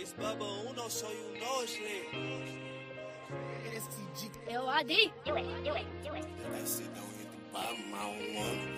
It's Bubba Uno, so you know it's lit. LID. Do it. I sit down hit the bottom, I don't want it.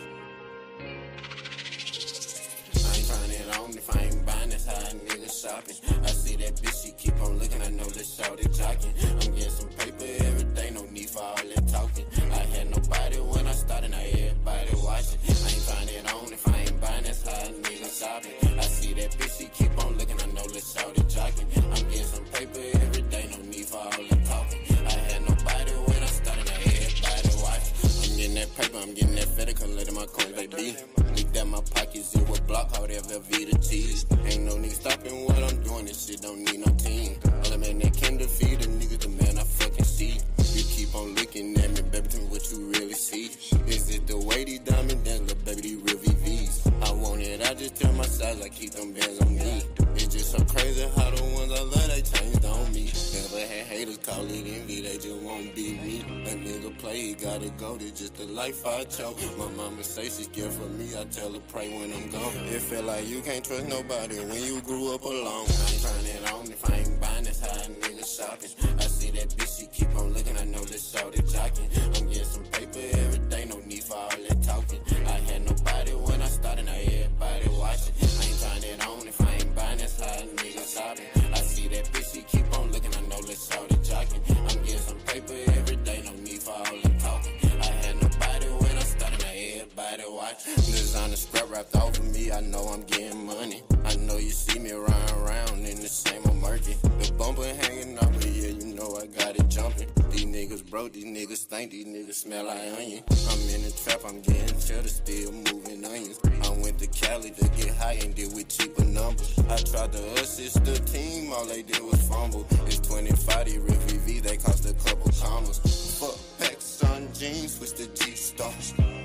I ain't trying it on if I ain't buying, that's how a nigga shopping. I see that bitch, she keep on looking, I know that shawty jocking. I'm getting some paper every day, no need for all that talking. I had nobody when I started, now everybody watching. I ain't trying it on if I ain't buying, that's how a nigga shopping. I see that bitch, she keep on looking, I know that shawty jocking. I'm getting some paper every day, no need for all that talking. I had nobody when I started, now everybody watching. I'm getting that paper, I'm getting that fed, come let my coins, baby. Look at my pockets, it was block, how that Velveeta cheese. Ain't no nigga stopping what I'm doing, this shit don't need no team. All a man that can defeat a nigga, the man I fucking see. You keep on looking at me, baby, tell me what you really see. Is it the way these diamond dance, little baby, these real VVs? I want it, I just tell my size, I keep them bands on me. It's just so crazy how the ones I love, they changed on me. Never had haters call it envy, they just won't beat me. A nigga play, he gotta go, this just the life I chose. My mama say she scared for me, I tell her pray when I'm gone. It feel like you can't trust nobody when you grew up alone. I ain't trying it on if I ain't buying, that's how a nigga shopping. I see that bitch, she keep on looking, I know that shawty jocking. I'm getting some paper every day, no need for all that talking. I had nobody when I started, now everybody watching. I ain't trying it on if I ain't buying, that's how a nigga shopping. I see that bitch, she keep on looking, I know that shawty jocking. I'm getting some paper every day, no need for all that talking. I had nobody when I started, now everybody watching. Designer scrap wrapped over me, I know I'm getting money. I know you see me riding around in the same old murky. The bumper hanging up, but yeah, you know I got it jumping. These niggas broke, these niggas stink, these niggas smell like onion. I'm in the trap, I'm getting cheddar, still moving onions. I went to Cali to get high and did with cheaper numbers. I tried to assist the team, all they did was fumble. It's 25, the real VV, they cost a couple commas. Fuck packs on jeans, switch the G-Star.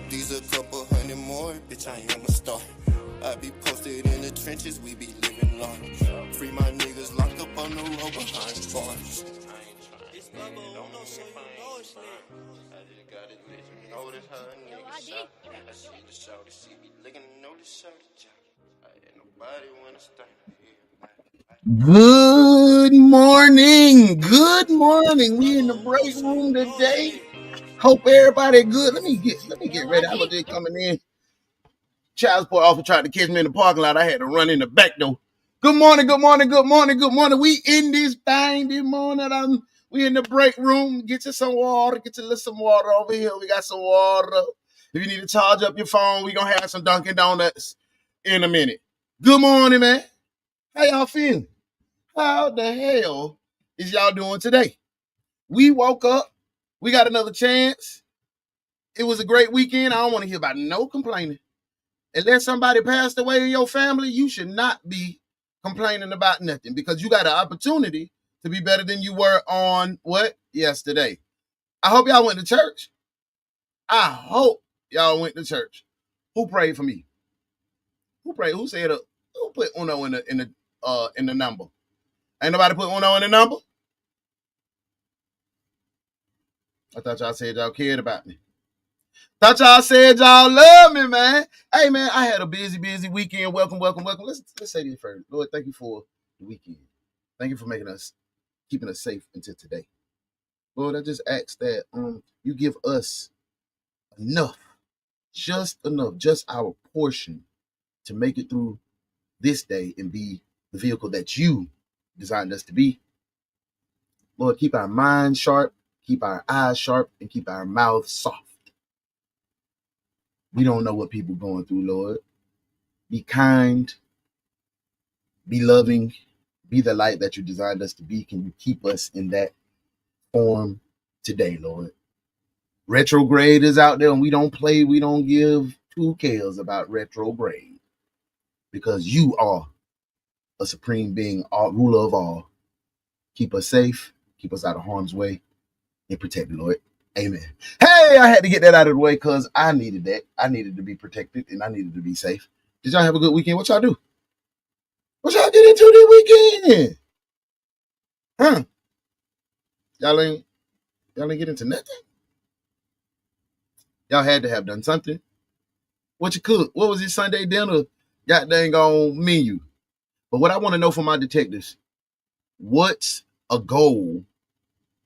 These a couple hundred more, bitch, I am a star. I be posted in the trenches, we be living large. Free my niggas locked up on the road behind bars. It's Bubba Uno, so you know it's lit. I just got it lit, you know this how a nigga shot. I see the shawty, see me looking, know the shawty jock. I had nobody when I started here. Good morning. We in the break room today. Hope everybody good. Let me get ready. I was just coming in. Child support officer tried to catch me in the parking lot. I had to run in the back door. Good morning. We in this thing this morning. We in the break room. Get you some water. Get you some water over here. We got some water. If you need to charge up your phone, we gonna have some Dunkin' Donuts in a minute. Good morning, man. How y'all feeling? How the hell is y'all doing today? We woke up. We got another chance. It was a great weekend. I don't want to hear about no complaining. Unless somebody passed away in your family, you should not be complaining about nothing because you got an opportunity to be better than you were on yesterday. I hope y'all went to church. I hope y'all went to church. Who prayed for me? Who prayed? Who said who put Uno in the number? Ain't nobody put Uno in the number? I thought y'all said y'all cared about me. Thought y'all said y'all love me, man. Hey, man, I had a busy weekend. Welcome. Let's say this first. Lord, thank you for the weekend. Thank you for keeping us safe until today. Lord, I just ask that you give us enough, just our portion to make it through this day and be the vehicle that you designed us to be. Lord, keep our minds sharp, keep our eyes sharp, and keep our mouths soft. We don't know what people are going through, Lord. Be kind, be loving, be the light that you designed us to be. Can you keep us in that form today, Lord? Retrograde is out there, and we don't give two cares about retrograde because you are a supreme being, ruler of all. Keep us safe, keep us out of harm's way, and protect me, Lord. Amen. Hey, I had to get that out of the way because I needed that. I needed to be protected and I needed to be safe. Did y'all have a good weekend? What y'all do? What y'all get into this weekend? Huh? Y'all ain't get into nothing? Y'all had to have done something. What you cook? What was your Sunday dinner? God dang on menu. But what I want to know from my detectives, What's a goal,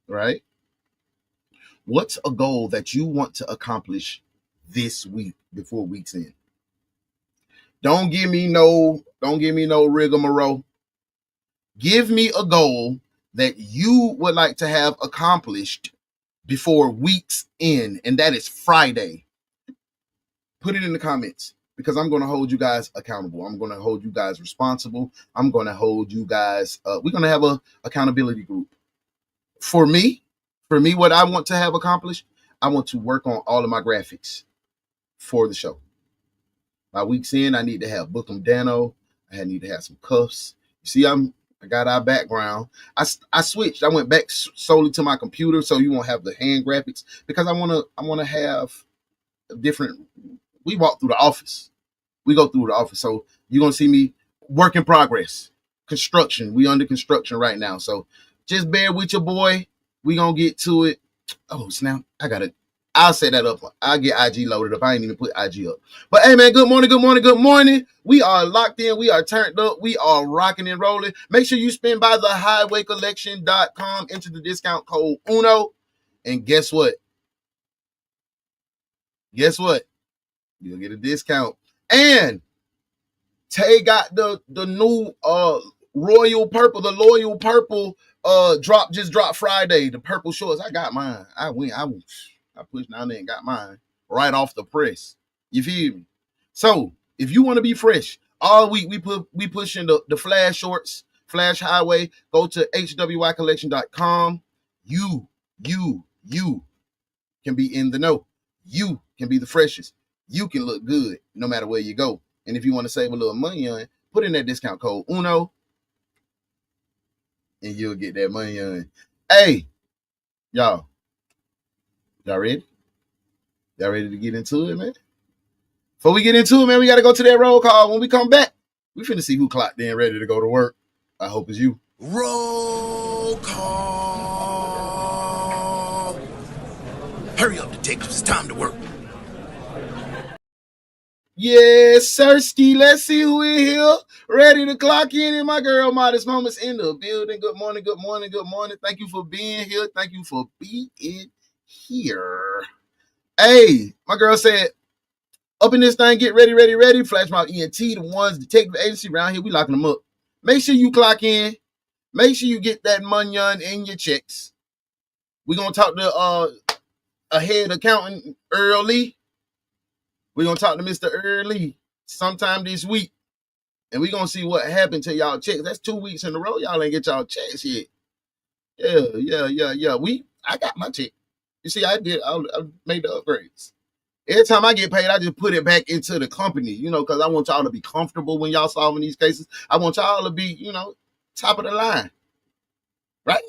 right? What's a goal that you want to accomplish this week before week's end? Don't give me no rigmarole. Give me a goal that you would like to have accomplished before week's end, and that is Friday. Put it in the comments because I'm going to hold you guys accountable. I'm going to hold you guys responsible. I'm going to hold you guys. We're going to have a accountability group. For me, what I want to have accomplished, I want to work on all of my graphics for the show. By week's end, I need to have Bookham Dano. I need to have some cuffs. You see, I got our background. I switched. I went back solely to my computer, so you won't have the hand graphics because I want to have a different. We walk through the office. We go through the office, so you're gonna see me work in progress. Construction. We under construction right now, so just bear with your boy. We gonna get to it. Oh snap! I'll set that up. I'll get IG loaded up. I ain't even put IG up. But hey, man, good morning, good morning, good morning. We are locked in. We are turned up. We are rocking and rolling. Make sure you spin by the highwaycollection.com. Enter the discount code UNO. And guess what? Guess what? You'll get a discount. And Tay got the new royal purple, the loyal purple just dropped Friday. The purple shorts. I got mine. I pushed down there and got mine right off the press. You feel me? So if you want to be fresh, all week we pushing the flash shorts, flash highway. Go to hwycollection.com. You can be in the know. You can be the freshest. You can look good no matter where you go. And if you want to save a little money on it, put in that discount code UNO and you'll get that money on. Hey, y'all ready? Y'all ready to get into it, man? Before we get into it, man, we got to go to that roll call. When we come back, we finna see who clocked in ready to go to work. I hope it's you. Roll call. Hurry up, detectives. It's time to work. Yes, sirski. Let's see who in here. Ready to clock in. And my girl, Modest Moments in the building. Good morning, good morning, good morning. Thank you for being here. Thank you for being here. Hey, my girl said, up in this thing, get ready, ready, ready. Flash Mob ENT, the ones, detective agency around here, we locking them up. Make sure you clock in. Make sure you get that money in your checks. We're going to talk to a head accountant early. We're going to talk to Mr. Early sometime this week. And we're going to see what happened to y'all checks. That's 2 weeks in a row. Y'all ain't get y'all checks yet. Yeah. I got my check. You see, I made the upgrades. Every time I get paid, I just put it back into the company, because I want y'all to be comfortable when y'all solving these cases. I want y'all to be, top of the line. Right?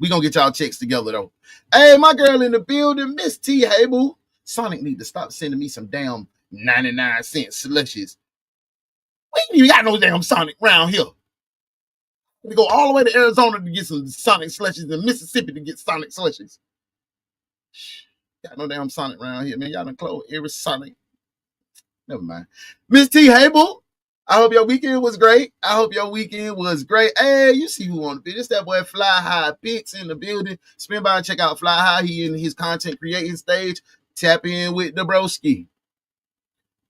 We going to get y'all checks together, though. Hey, my girl in the building, Miss T. Hable. Sonic need to stop sending me some damn 99-cent slushies. We ain't even got no damn Sonic around here. We go all the way to Arizona to get some Sonic slushies and Mississippi to get Sonic slushies. Got no damn Sonic around here, man. Y'all done close every Sonic. Never mind. Miss T. Hable, I hope your weekend was great. Hey, you see who on the video. It's that boy Fly High Picks in the building. Spin by and check out Fly High. He in his content creating stage. Tap in with the broski.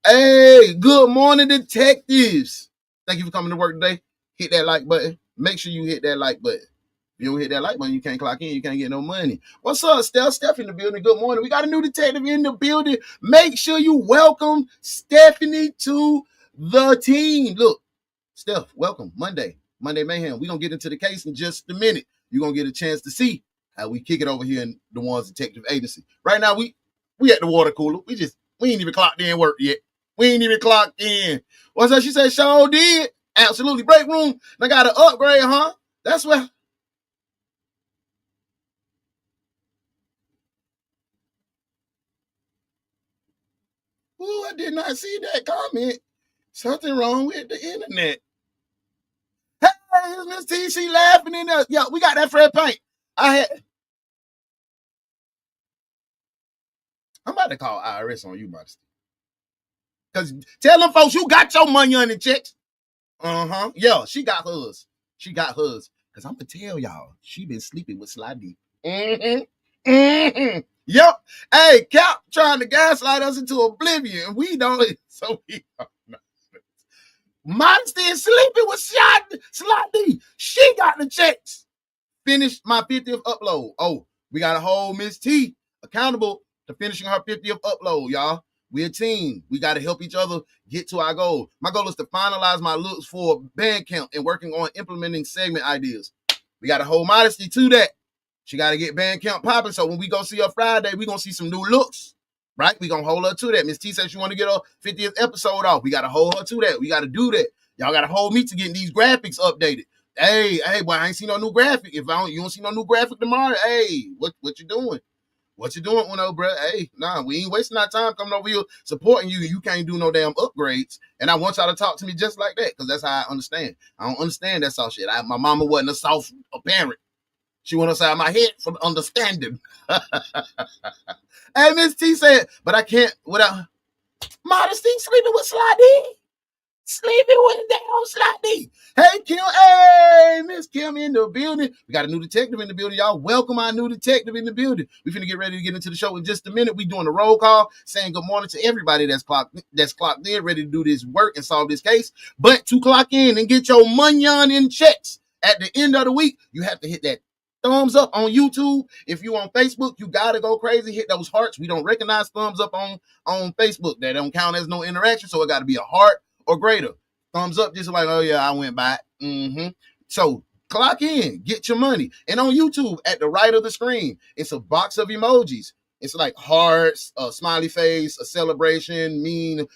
Hey, good morning, detectives. Thank you for coming to work today. Hit that like button. Make sure you hit that like button. If you don't hit that like button, you can't clock in. You can't get no money. What's up, Steph? Steph in the building. Good morning. We got a new detective in the building. Make sure you welcome Stephanie to the team. Look, Steph, welcome. Monday Mayhem. We're going to get into the case in just a minute. You're going to get a chance to see how we kick it over here in the Ones Detective Agency. Right now, we at the water cooler. We ain't even clocked in work yet. We ain't even clocked in. What's that? She said, sure did. Absolutely. Break room. I got an upgrade, huh? That's what. Ooh, I did not see that comment. Something wrong with the internet. Hey, it's Miss T. She laughing in there. Yo, we got that Fred Paint. I'm about to call IRS on you, Modesty. Because tell them folks you got your money on the checks. Yeah, she got hers. Because I'm going to tell y'all, she been sleeping with Sly D. Yep. Hey, Cap trying to gaslight us into oblivion. And we don't. So we don't know. Modesty is sleeping with Sly D. She got the checks. Finished my 50th upload. Oh, we got to hold Miss T accountable to finishing her 50th upload, y'all. We're a team. We got to help each other get to our goal. My goal is to finalize my looks for Bandcamp and working on implementing segment ideas. We got to hold Modesty to that. She got to get Bandcamp popping. So when we go see her Friday, we're going to see some new looks, right? We're going to hold her to that. Miss T said she want to get her 50th episode off. We got to hold her to that. We got to do that. Y'all got to hold me to getting these graphics updated. Hey, boy, I ain't seen no new graphic. If you don't see no new graphic tomorrow, hey, what you doing? What you doing, Uno, bro? Hey, nah, we ain't wasting our time coming over here supporting you. You can't do no damn upgrades. And I want y'all to talk to me just like that, because that's how I understand. I don't understand that soft shit. My mama wasn't a soft parent. She went upside my head for understanding. Hey, Miss T said, but I can't without Modesty sleeping with Sly D. Sleeping with the damn Sly D. Hey, Kim. Hey, Miss Kim in the building. We got a new detective in the building, y'all. Welcome our new detective in the building. We finna get ready to get into the show in just a minute. We doing a roll call, saying good morning to everybody that's clocked in, ready to do this work and solve this case. But to clock in and get your money in checks at the end of the week, you have to hit that thumbs up on YouTube. If you on Facebook, you gotta go crazy. Hit those hearts. We don't recognize thumbs up on Facebook. That don't count as no interaction, so it got to be a heart or greater. Thumbs up, just like, oh yeah, I went by. So clock in, get your money. And on YouTube, at the right of the screen, it's a box of emojis. It's like hearts, a smiley face, a celebration, mean.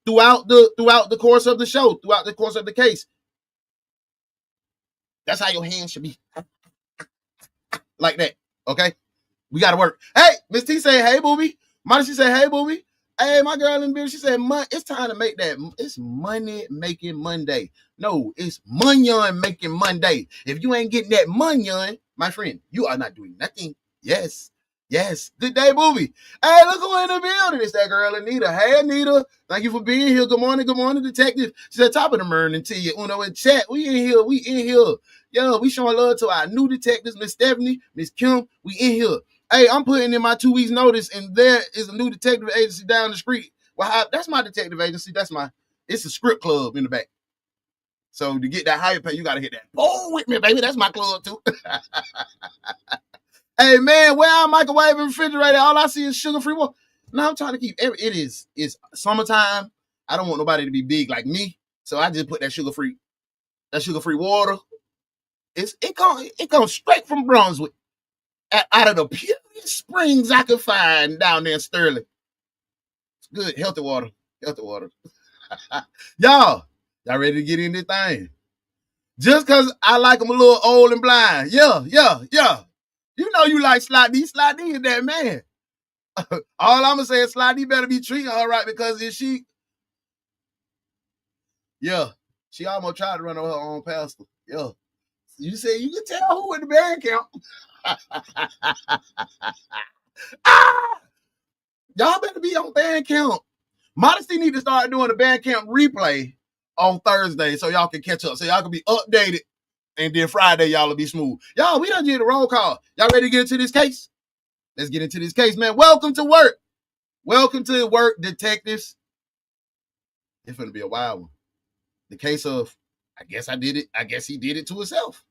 Throughout the course of the show, throughout the course of the case. That's how your hands should be. Like that. Okay? We gotta work. Hey, Miss T say, hey, booby. Modesty say, hey, booby. Hey, my girl in the building, she said, it's time to make that. It's money making Monday. No, it's money making Monday. If you ain't getting that money, my friend, you are not doing nothing. Yes. Good day, booby. Hey, look who in the building. It's that girl, Anita. Hey, Anita. Thank you for being here. Good morning, detective. She said, top of the morning to you. Uno in chat. We in here. Yo, we showing love to our new detectives, Miss Stephanie, Miss Kim. We in here. Hey, I'm putting in my 2 weeks notice, and there is a new detective agency down the street. Well, that's my detective agency. It's a script club in the back. So to get that higher pay, you got to hit that. Oh, with me, baby. That's my club, too. Hey, man, where I'm microwave and refrigerator, all I see is sugar-free water. No, I'm trying to keep it's summertime. I don't want nobody to be big like me, so I just put that sugar-free water. It comes straight from Brunswick, out of the purest springs I could find down there in Sterling. It's good, healthy water. Y'all ready to get in this thing? Just because I like them a little old and blind. Yeah. You know you like Sly D. Sly D is that man. All I'm going to say is Sly D better be treating her right, because if she almost tried to run over her own pastor. Yeah. You say you can tell who in the band camp. Y'all better be on Bandcamp. Modesty need to start doing a Bandcamp replay on Thursday so y'all can catch up, so y'all can be updated, and then Friday y'all will be smooth. Y'all, we done did a roll call. Y'all ready to get into this case? Let's get into this case, man. Welcome to work. Welcome to work, detectives. It's gonna be a wild one. The case of, I guess I did it. I guess he did it to himself.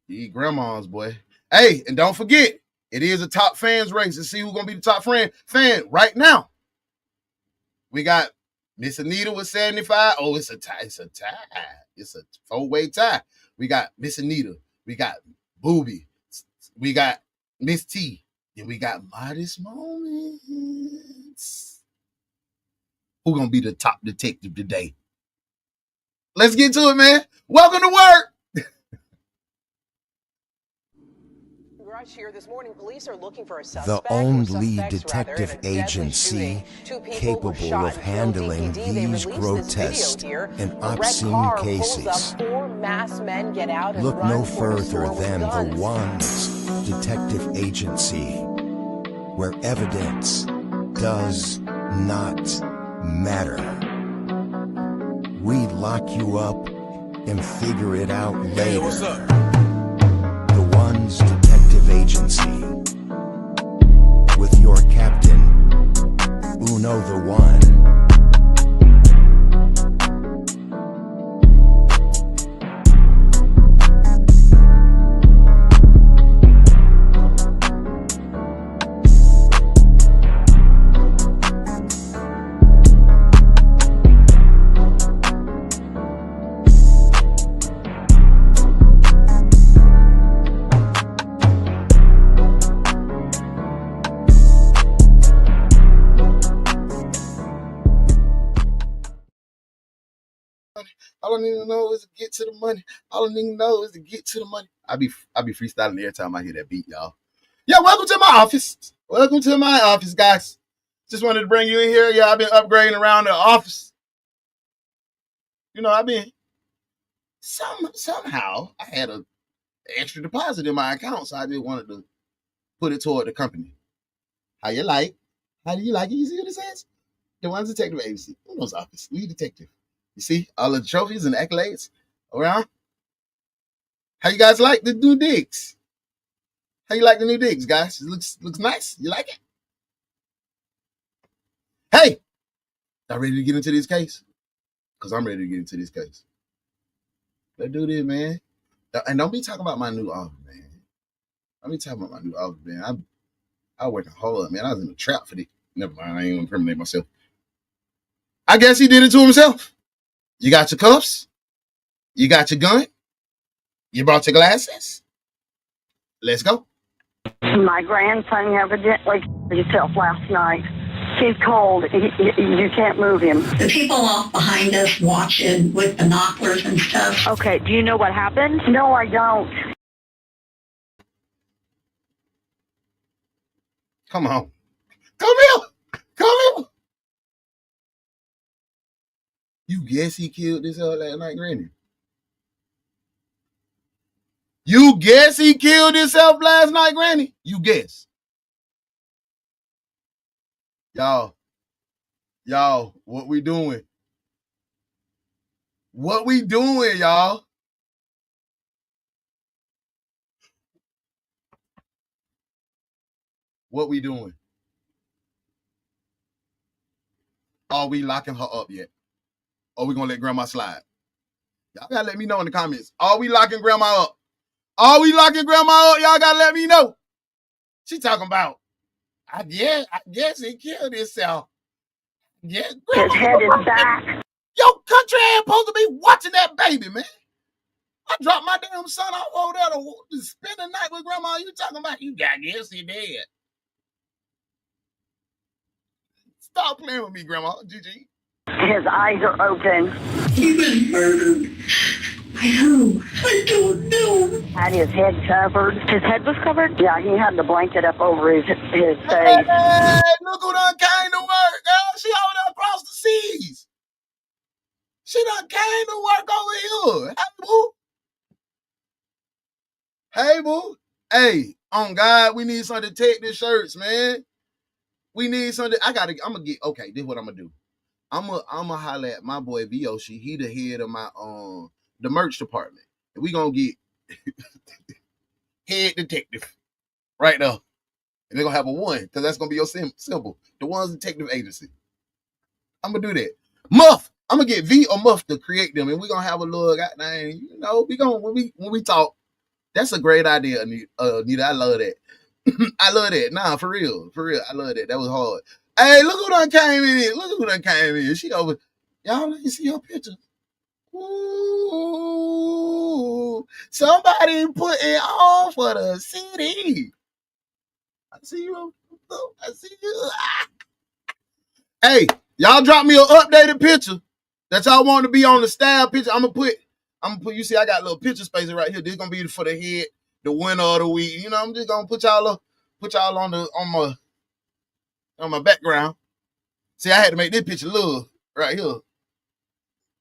These grandmas, boy. Hey, and don't forget, it is a top fans race to see who's going to be the top fan right now. We got Miss Anita with 75. Oh, it's a tie. It's a 4-way tie. We got Miss Anita. We got Booby. We got Miss T. And we got Modest Moments. Who's going to be the top detective today? Let's get to it, man. Welcome to work. Here this morning, police are looking for a suspect, the only detective agency capable of handling these grotesque and obscene cases. Look no further than the Ones Detective Agency, where evidence does not matter. We lock you up and figure it out later. Hey, what's up? DaOnes Detective Agency. With your captain, Uno the One. All I need to know is to get to the money. All I need to know is to get to the money. I be freestyling every time I hear that beat, y'all. Yeah, welcome to my office. Welcome to my office, guys. Just wanted to bring you in here. Yeah, I've been upgrading around the office. You know, I've been somehow I had an extra deposit in my account, so I just wanted to put it toward the company. How you like? How do you like it? You see what it says? DaOnes Detective Agency. Uno's office. Lead detective. You see all of the trophies and accolades around. How you guys like the new digs? How you like the new digs, guys? It looks nice. You like it? Hey, y'all ready to get into this case? Because I'm ready to get into this case. Let's do this, man. And don't be talking about my new office, man. Don't be talking about my new office, man. I worked hard, man. I was in a trap for this. Never mind. I ain't gonna incriminate myself. I guess he did it to himself. You got your cuffs. You got your gun. You brought your glasses. Let's go. My grandson evidently killed himself last night. He's cold. You can't move him. The people off behind us watching with binoculars and stuff. Okay, do you know what happened? No, I don't. Come on. Come here. Come here. You guess he killed this last night, Granny? You guess he killed himself last night, Granny? You guess. Y'all, what we doing? What we doing, y'all? What we doing? Are we locking her up yet? Or we gonna let grandma slide? Y'all gotta let me know in the comments. Are we locking grandma up? Are we locking grandma up? Y'all gotta let me know. She talking about, I guess he killed himself. Yeah, His head is back. Yo, country ass supposed to be watching that baby, man. I dropped my damn son off over there to spend the night with grandma. You talking about, you got guess he dead. Stop playing with me, grandma. GG. His eyes are open. He was murdered. By who? I don't know. Had his head covered. His head was covered? Yeah, he had the blanket up over his face. Hey, look who done came to work, girl. She over there across the seas. She done came to work over here. Hey, boo. Hey, boo. Hey, on God, we need some detective shirts, man. We need something. I'm gonna get, okay, this is what I'm gonna do. I'm gonna holler at my boy Vyoshi. He the head of my the merch department. And we gonna get head detective right now. And they're gonna have a 1, because that's gonna be your symbol. DaOnes Detective Agency. I'm gonna do that. Muff. I'm gonna get V or Muff to create them, and we're gonna have a little goddamn, you know, when we talk. That's a great idea, Anita. I love that. I love that. Nah, for real. I love that. That was hard. Hey, look who done came in here. Look who done came in here. She over. Y'all let me see her picture. Ooh, somebody put it on for the CD. I see you. I see you. Hey, y'all drop me an updated picture that y'all want to be on the style picture. I'm gonna put. You see, I got a little picture space right here. This gonna be for the head, the winner of the week. You know, I'm just gonna put y'all on my background. See, I had to make this picture look right here.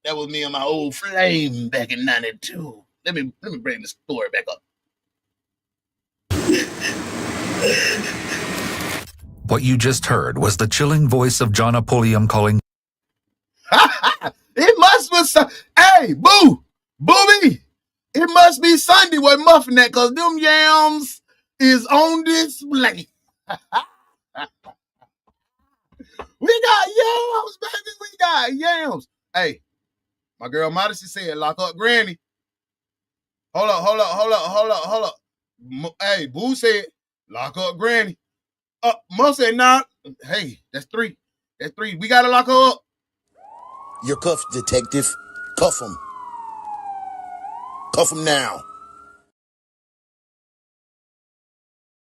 That was me and my old flame back in '92. Let me bring the story back up. What you just heard was the chilling voice of John Apullium calling It must be hey, booby. It must be Sunday where muffin that, cause them yams is on display. We got yams, baby. We got yams. Hey, my girl Modesty said, lock up Granny. Hold up. Hey, Boo said, lock up Granny. Mom said, nah. Hey, that's three. We gotta lock her up. You're cuffed, detective. Cuff him. Cuff him now.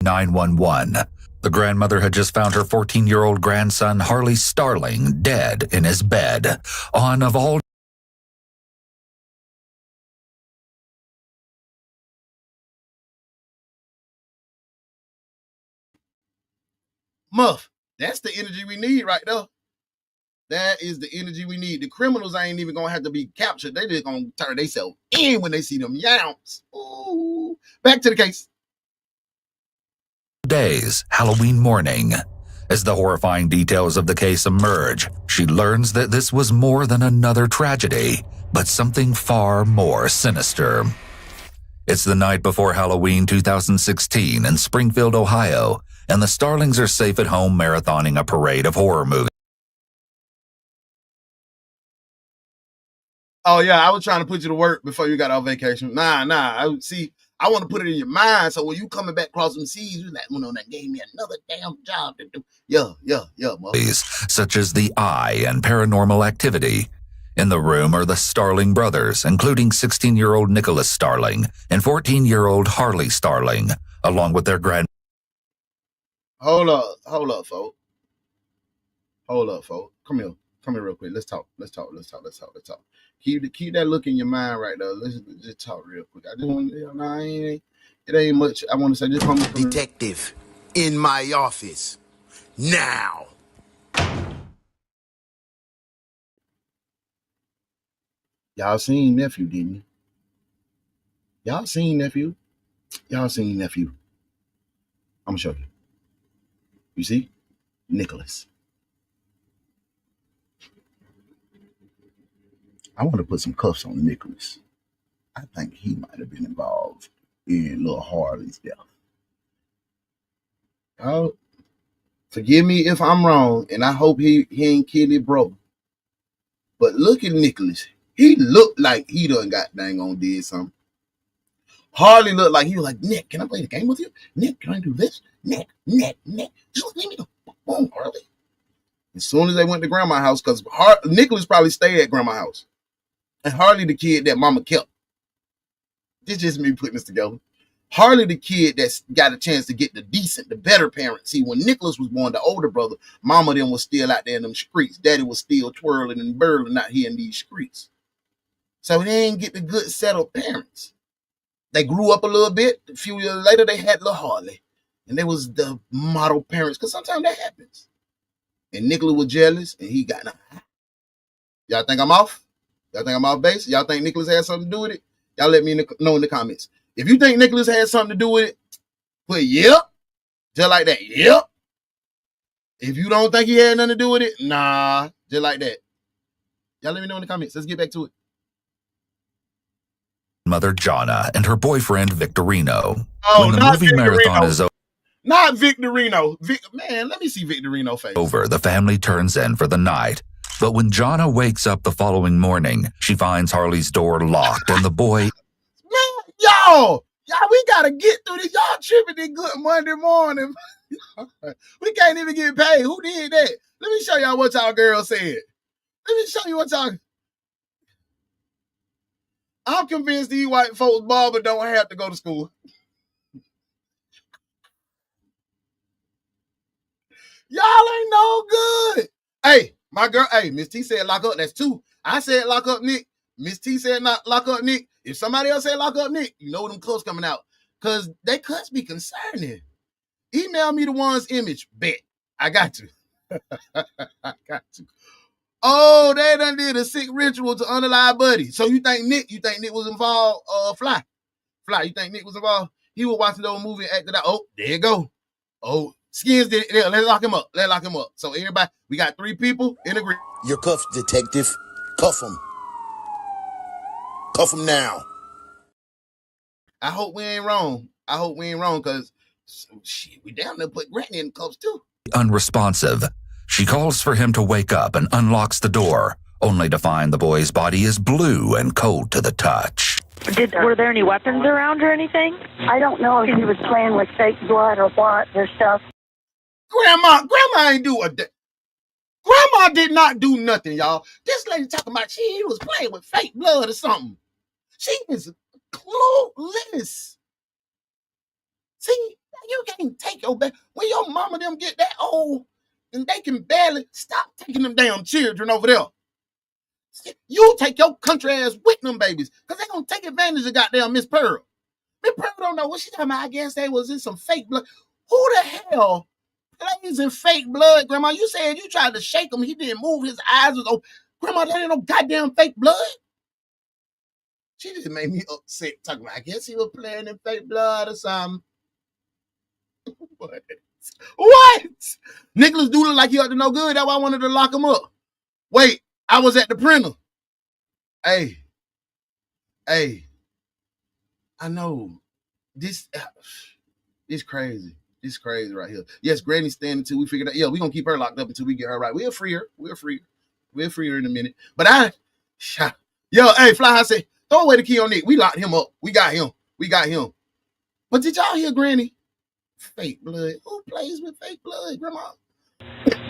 911. The grandmother had just found her 14-year-old grandson, Harley Starling, dead in his bed. On, of all Muff, that's the energy we need right there. That is the energy we need. The criminals ain't even gonna have to be captured. They just gonna turn themselves in when they see them yams. Ooh. Back to the case. days, Halloween morning. As the horrifying details of the case emerge, she learns that this was more than another tragedy, but something far more sinister. It's the night before Halloween 2016 in Springfield, Ohio, and the Starlings are safe at home marathoning a parade of horror movies. Oh yeah, I was trying to put you to work before you got off vacation. Nah. I want to put it in your mind so when you coming back across them seas, you like, well, that gave me another damn job to do. Yeah, Such as The Eye and Paranormal Activity. In the room are the Starling brothers, including 16-year-old Nicholas Starling and 14-year-old Harley Starling, along with their grand. Hold up, folks. Come here real quick. Let's talk. Keep that look in your mind right there. Let's just talk real quick. I just want to, it ain't much. I want to say, just come Detective, in my office. Now. Y'all seen nephew, didn't you? Y'all seen nephew. I'm gonna show you. You see? Nicholas. I want to put some cuffs on Nicholas. I think he might have been involved in little Harley's death. Oh, forgive me if I'm wrong, and I hope he ain't killed his brother. But look at Nicholas. He looked like he done got dang on did something. Harley looked like he was like, Nick, can I play the game with you? Nick, can I do this? Nick. Just let me go. Boom, Harley. As soon as they went to grandma's house, because Nicholas probably stayed at grandma's house. And Harley the kid that mama kept. This is just me putting this together. Harley the kid that's got a chance to get the better parents. See, when Nicholas was born, the older brother, mama then was still out there in them streets. Daddy was still twirling and burling out here in these streets. So they didn't get the good settled parents. They grew up a little bit. A few years later, they had little Harley. And they was the model parents, because sometimes that happens. And Nicholas was jealous, and he got Y'all think I'm off? Y'all think I'm off base? Y'all think Nicholas had something to do with it? Y'all let me know in the comments. If you think Nicholas had something to do with it, put yep. Just like that. Yep. If you don't think he had nothing to do with it, nah. Just like that. Y'all let me know in the comments. Let's get back to it. Mother Jonna and her boyfriend Victorino. Oh, when the not movie Victorino. marathon is Not Victorino. Man, let me see Victorino face. over, the family turns in for the night. But when Jonna wakes up the following morning, she finds Harley's door locked and the boy... Man, y'all, we gotta get through this. Y'all tripping this good Monday morning. We can't even get paid. Who did that? Let me show y'all what y'all girl said. I'm convinced these white folks barber don't have to go to school. Y'all ain't no good. Hey, my girl, Miss T said lock up. That's two. I said lock up Nick. Miss T said not lock up Nick. If somebody else said lock up Nick, you know them cuts coming out. Because they cuts be concerning. Email me the one's image. Bet. I got you. Oh, they done did a sick ritual to unalive Buddy. So you think Nick was involved? Fly, you think Nick was involved? He was watching the old movie and acted out. Oh, there you go. Oh, Skins did it. Let's lock him up. Let's lock him up. So everybody, we got 3 people in agreement. You're cuffed, detective. Cuff him. Cuff him now. I hope we ain't wrong. I hope we ain't wrong, because shit, we down there put Granny in cuffs too. Unresponsive, she calls for him to wake up and unlocks the door, only to find the boy's body is blue and cold to the touch. Were there any weapons around or anything? I don't know if he was playing with fake blood or what. There's stuff. Grandma ain't do a Grandma did not do nothing, y'all. This lady talking about she was playing with fake blood or something. She is clueless. See, you can't take your baby. When your mama them get that old and they can barely stop taking them damn children over there. You take your country ass with them babies, because they gonna take advantage of goddamn Miss Pearl. Miss Pearl don't know what she talking about. I guess they was in some fake blood. Who the hell plays in fake blood, Grandma? You said you tried to shake him. He didn't move. His eyes was open. Grandma, that ain't no goddamn fake blood. She just made me upset talking about, I guess he was playing in fake blood or something. What? Nicholas do look like he ought to know good. That's why I wanted to lock him up. Wait, I was at the printer. Hey, I know this crazy. This crazy right here. Yes, Granny's standing until we figure it out. Yeah, we're gonna keep her locked up until we get her right. We'll free her. We'll free her in a minute. But hey, Fly, I said, throw away the key on Nick. We locked him up. We got him. But did y'all hear Granny? Fake blood. Who plays with fake blood, Grandma?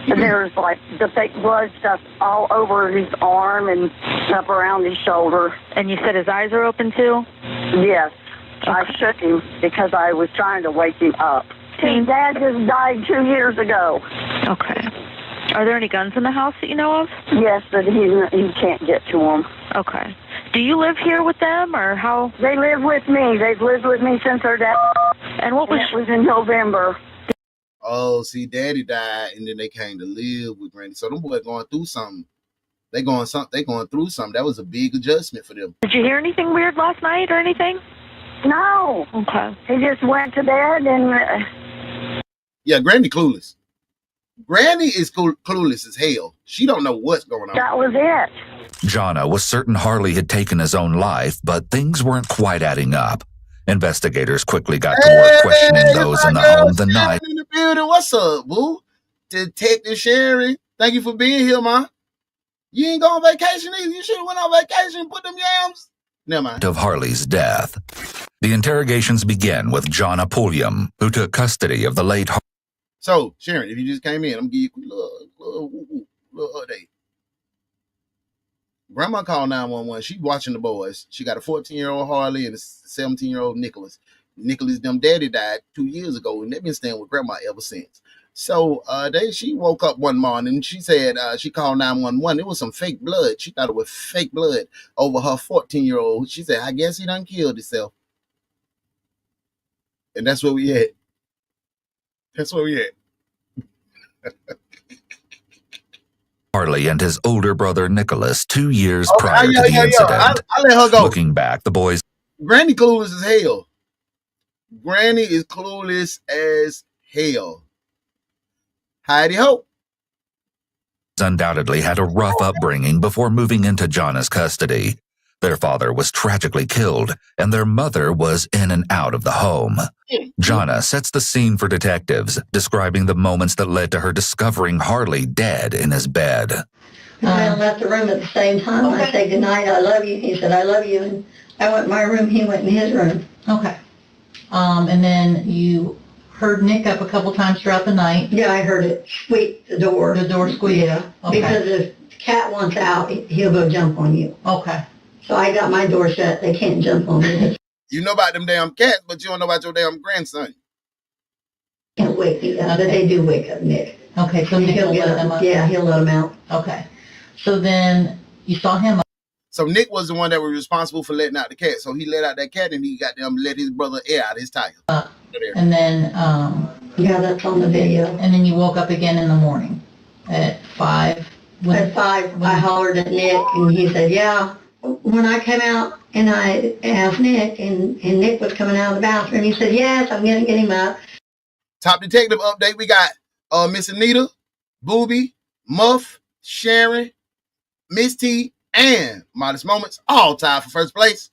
And there's like the fake blood stuff all over his arm and up around his shoulder. And you said his eyes are open too? Yes. Okay. I shook him because I was trying to wake him up. His dad just died 2 years ago. Okay. Are there any guns in the house that you know of? Yes, but he can't get to them. Okay. Do you live here with them, or how? They live with me. They've lived with me since their dad. And what was? It was in November. Oh, see, Daddy died, and then they came to live with Granny. So them boys going through something. They going through something. That was a big adjustment for them. Did you hear anything weird last night or anything? No. Okay. He just went to bed and. Yeah, Granny clueless. Granny is clueless as hell. She don't know what's going on. That was it. Jonna was certain Harley had taken his own life, but things weren't quite adding up. Investigators quickly got to work questioning those in the home the night. In the building. What's up, boo? Detective Sherry. Thank you for being here, ma. You ain't going on vacation either. You should have went on vacation and put them yams. Never mind. Of Harley's death. The interrogations begin with Jonna Pulliam, who took custody of the late Harley. So, Sharon, if you just came in, I'm going to give you a little update. Grandma called 911. She's watching the boys. She got a 14-year-old Harley and a 17-year-old Nicholas. Nicholas, them daddy died 2 years ago, and they've been staying with Grandma ever since. So she woke up one morning and she said she called 911. It was some fake blood. She thought it was fake blood over her 14-year-old. She said, I guess he done killed himself. And that's where we at. Harley and his older brother Nicholas 2 years prior to the incident. I'll let her go. Looking back, the boys. Granny clueless as hell. Granny is clueless as hell. Heidi Ho undoubtedly had a rough upbringing before moving into Jonna's custody. Their father was tragically killed, and their mother was in and out of the home. Jonna sets the scene for detectives, describing the moments that led to her discovering Harley dead in his bed. We went left the room at the same time. Okay. I said, good night, I love you. He said, I love you. And I went in my room, he went in his room. Okay. And then you heard Nick up a couple times throughout the night? Yeah, I heard it squeak, the door. The door squeak? Yeah. Okay. Because if the cat wants out, he'll go jump on you. Okay. So I got my door shut. They can't jump on me. You know about them damn cats, but you don't know about your damn grandson. Can't wake me up, but they do wake up Nick. Okay, so Nick will let them up? Yeah, he'll let them out. Okay. So then you saw him up. So Nick was the one that was responsible for letting out the cat. So he let out that cat and he got them let his brother air out his tire. And then yeah, that's on the video. And then you woke up again in the morning at 5. At 5, I hollered at Nick and he said, yeah. When I came out and I asked Nick, and Nick was coming out of the bathroom, he said, yes, I'm going to get him up. Top detective update. We got Miss Anita, Booby, Muff, Sharon, Miss T, and Modest Moments, all tied for first place.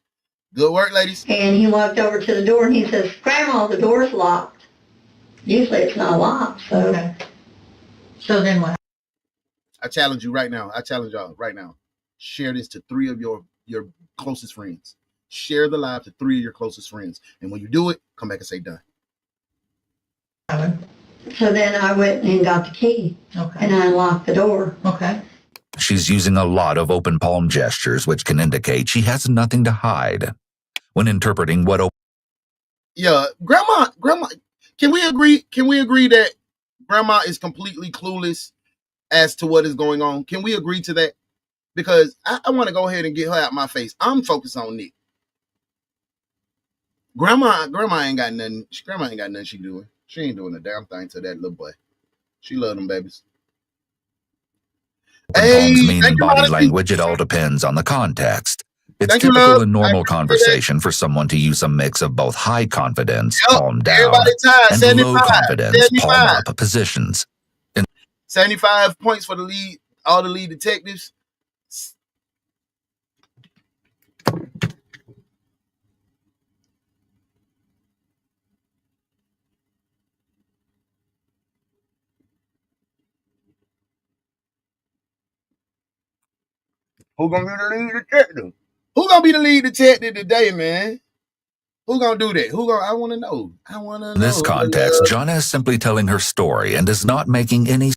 Good work, ladies. And he walked over to the door and he says, Grandma, the door's locked. Usually it's not locked, so. Okay. So then what? I challenge you right now. I challenge y'all right now. Share this to 3 of your closest friends. Share the live to 3 of your closest friends. And when you do it, come back and say done. So then I went and got the key. Okay. And I unlocked the door. Okay. She's using a lot of open palm gestures, which can indicate she has nothing to hide. When interpreting what Yeah, grandma, can we agree that grandma is completely clueless as to what is going on? Can we agree to that? Because I want to go ahead and get her out my face. I'm focused on Nick. Grandma ain't got nothing. Grandma ain't got nothing she doing. She ain't doing a damn thing to that little boy. She love them babies. palms mean in body language, it all depends on the context. It's typical in normal conversation for someone to use a mix of both high confidence, palm down, and low confidence, palm up positions. 75 points for the lead, all the lead detectives. Who gonna be the lead detective? Who gonna be the lead detective today, man? Who gonna do that? I wanna know. In this context, Jonna is simply telling her story and is not making any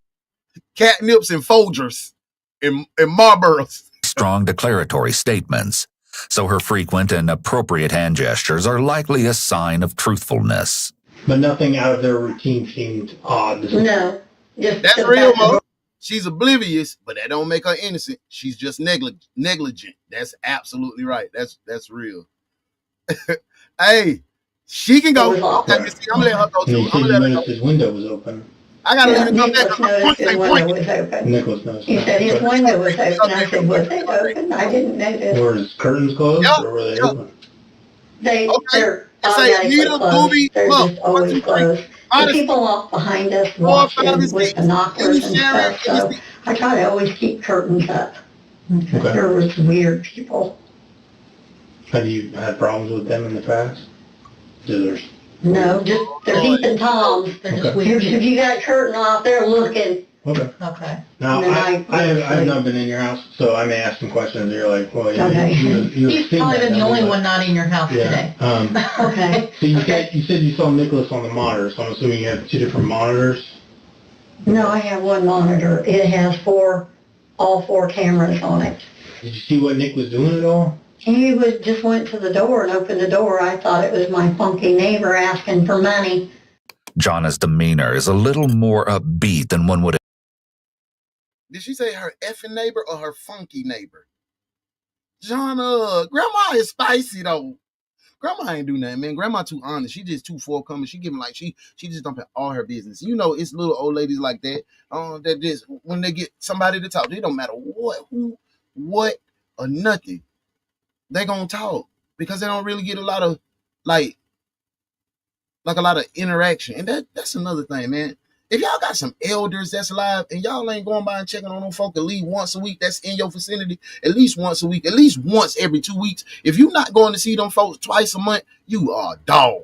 catnips and Folgers and Marlboros strong declaratory statements. So her frequent and appropriate hand gestures are likely a sign of truthfulness. But nothing out of their routine seemed odd. No. That's real, Mo. She's oblivious, but that don't make her innocent. She's just negligent. That's absolutely right. That's real. Hey, she can go. Okay, I'm gonna let her go too. I'm gonna let her go. His window was open. I gotta let her come back. His window was open. Nicholas noticed. He said his window was open. I said, was it open? I didn't notice. Were his curtains closed or were they open? They're Anita, closed. Booby, They're just always closed. The people walk behind us watching with binoculars and stuff, so I try to always keep curtains up. Okay. There was weird people. Have you had problems with them in the past? No, just they're peeping toms. They're just weird. If you got a curtain off, they're looking. Okay. Now, I have not been in your house, so I may ask some questions. You're like, well, He's probably been the only one not in your house today. Okay. So you said you saw Nicholas on the monitor, so I'm assuming you have 2 different monitors? No, I have one monitor. It has all 4 cameras on it. Did you see what Nick was doing at all? He just went to the door and opened the door. I thought it was my funky neighbor asking for money. Jonna's demeanor is a little more upbeat than one would. Did she say her effing neighbor or her funky neighbor? Jonna, grandma is spicy though. Grandma ain't do nothing, man. Grandma too honest. She just too forthcoming. She giving like she just dumping all her business. You know, it's little old ladies like that. That just when they get somebody to talk, it don't matter what, or nothing. They gonna talk because they don't really get a lot of like a lot of interaction. And that's another thing, man. If y'all got some elders that's alive and y'all ain't going by and checking on them folk at least once a week that's in your vicinity, at least once a week, at least once every 2 weeks. If you're not going to see them folks twice a month, you are a dog.